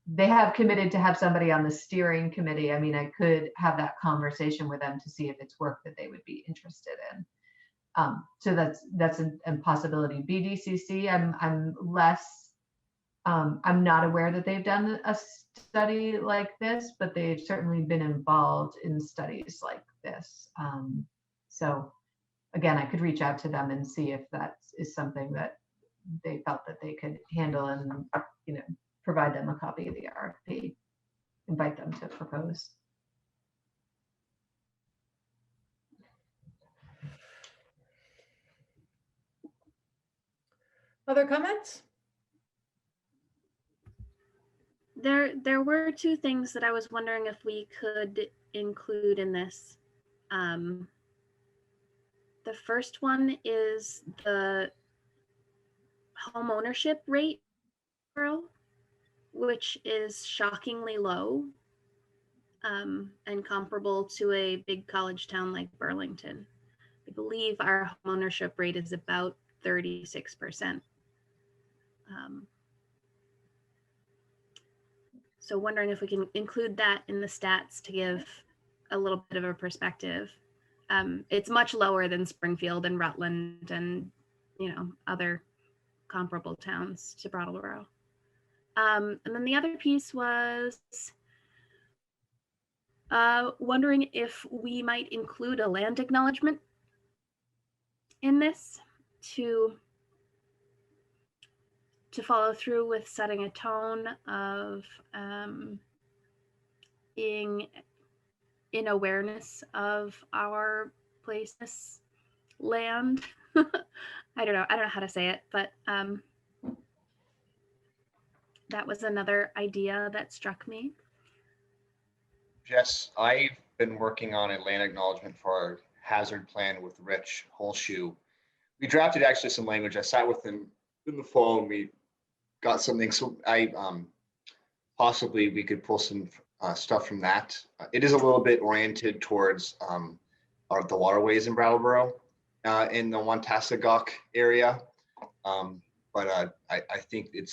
they have committed to have somebody on the steering committee. I mean, I could have that conversation with them to see if it's work that they would be interested in. So that's a possibility. BDCC, I'm less, I'm not aware that they've done a study like this, but they've certainly been involved in studies like this. So again, I could reach out to them and see if that is something that they felt that they could handle and, you know, provide them a copy of the RFP, invite them to propose. Other comments? There were two things that I was wondering if we could include in this. The first one is the home ownership rate, which is shockingly low, and comparable to a big college town like Burlington. I believe our home ownership rate is about 36%. So wondering if we can include that in the stats to give a little bit of a perspective. It's much lower than Springfield and Rutland and, other comparable towns to Brattleboro. And then the other piece was wondering if we might include a land acknowledgement in this to follow through with setting a tone of being in awareness of our place's land. I don't know how to say it, but that was another idea that struck me. Jess, I've been working on a land acknowledgement for our hazard plan with Rich Holshoe. We drafted actually some language. I sat with him in the fall and we got something. So possibly we could pull some stuff from that. It is a little bit oriented towards the waterways in Brattleboro, in the Wantassagock area. But I think it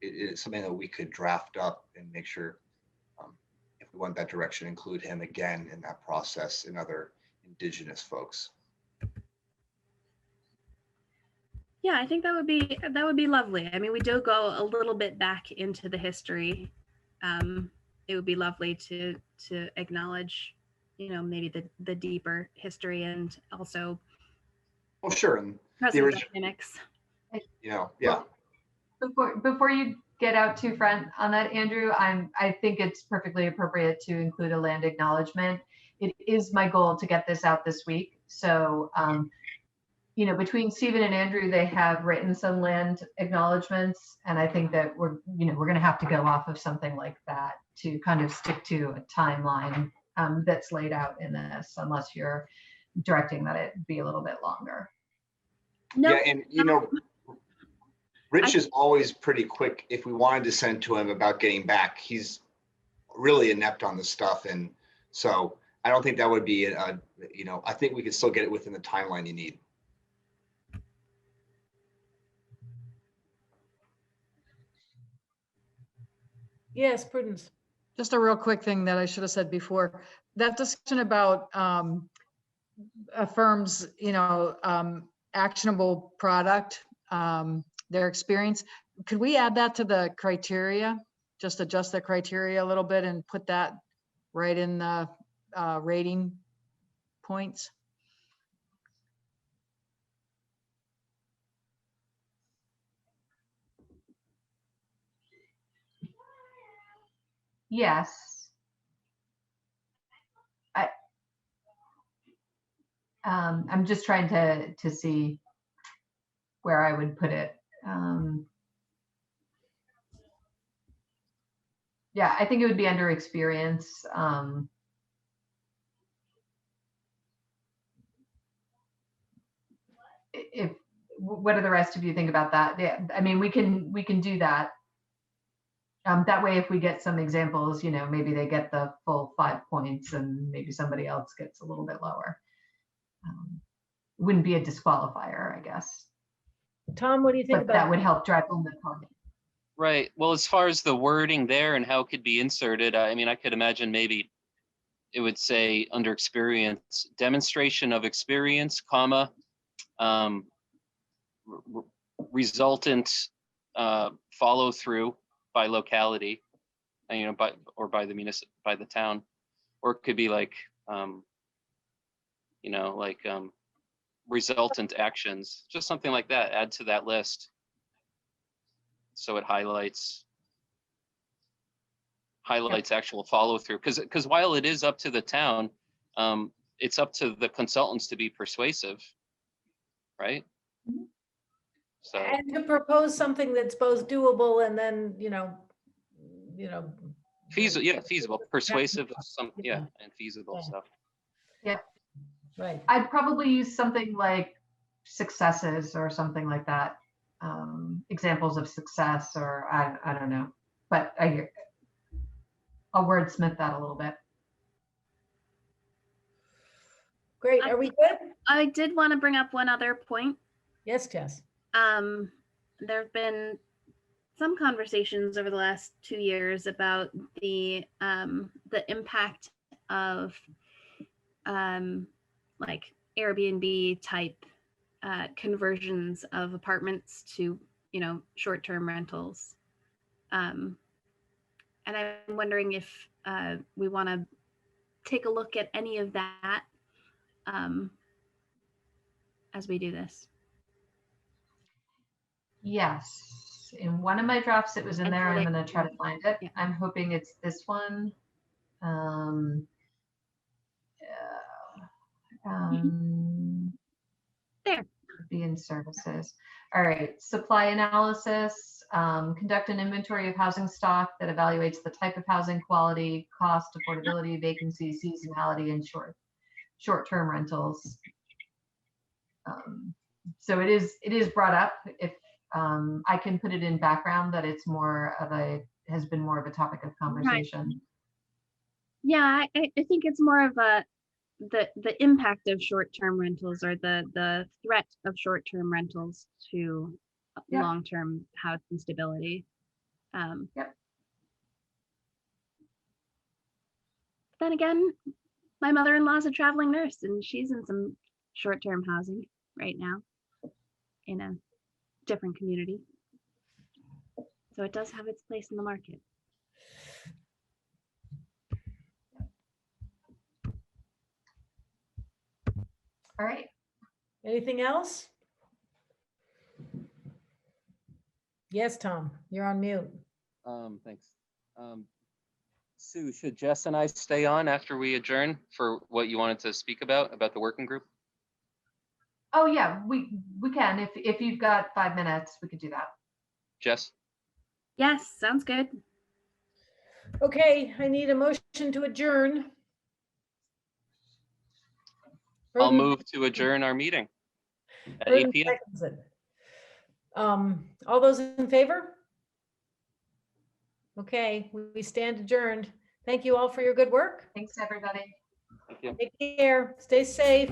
is something that we could draft up and make sure, if we went that direction, include him again in that process and other Indigenous folks. Yeah, I think that would be lovely. I mean, we do go a little bit back into the history. It would be lovely to acknowledge, maybe the deeper history and also. Oh, sure. And present dynamics. Yeah. Before you get out too front on that, Andrew, I think it's perfectly appropriate to include a land acknowledgement. It is my goal to get this out this week. So, between Stephen and Andrew, they have written some land acknowledgements, and I think that we're going to have to go off of something like that to kind of stick to a timeline that's laid out in this, unless you're directing that it be a little bit longer. No, yeah, and Rich is always pretty quick. If we wanted to send to him about getting back, he's really inept on this stuff, and so I don't think that would be I think we could still get it within the timeline you need. Yes, Prudence. Just a real quick thing that I should have said before. That discussion about a firm's, actionable product, their experience. Could we add that to the criteria? Just adjust the criteria a little bit and put that right in the rating points? Yes. I'm just trying to see where I would put it. Yeah, I think it would be under experience. What do the rest of you think about that? Yeah, I mean, we can do that. That way, if we get some examples, maybe they get the full 5 points and maybe somebody else gets a little bit lower. Wouldn't be a disqualifier, I guess. Tom, what do you think about that? Would help drive home the point. Right. Well, as far as the wording there and how it could be inserted, I mean, I could imagine maybe it would say under experience, demonstration of experience, comma, resultant follow through by locality, by the town, or it could be like, resultant actions, just something like that. Add to that list, so it highlights highlights actual follow through. Because while it is up to the town, it's up to the consultants to be persuasive, right? Mhm. So, And to propose something that's both doable and then, feasible, yeah, feasible, persuasive, and feasible Yeah. stuff. Right. I'd probably use something like successes or something like that. Examples of success, or I don't know, but I'll wordsmith that a little bit. Great. Are we good? I did want to bring up one other point. Yes, Jess. There have been some conversations over the last 2 years about the impact of like Airbnb type conversions of apartments to, short-term rentals. And I'm wondering if we want to take a look at any of that as we do this. Yes, in one of my drafts, it was in there. I'm going to try to find it. Yeah. I'm hoping it's this one. There. Be in services. All right, supply analysis, conduct an inventory of housing stock that evaluates the type of housing, quality, cost, affordability, vacancy, seasonality, and short-term rentals. So it is brought up. If I can put it in background, that it's has been more of a topic of conversation. Right. Yeah, I think it's more of the impact of short-term rentals, or the threat of short-term rentals to Yep. long-term housing stability. Yep. Then again, my mother-in-law is a traveling nurse, and she's in some short-term housing right now in a different community. So it does have its place in the market. All right. Anything else? Yes, Tom, you're on mute. Thanks. Sue, should Jess and I stay on after we adjourn for what you wanted to speak about the working group? Oh yeah, we can. If you've got 5 minutes, we could do that. Jess? Yes, sounds good. Okay, I need a motion to adjourn. I'll Burden move to adjourn our meeting at Burden 8 p.m. seconds it. All those in favor? Okay, we stand adjourned. Thank you all for your good work. Thanks, everybody. Thank you. Take care. Stay safe.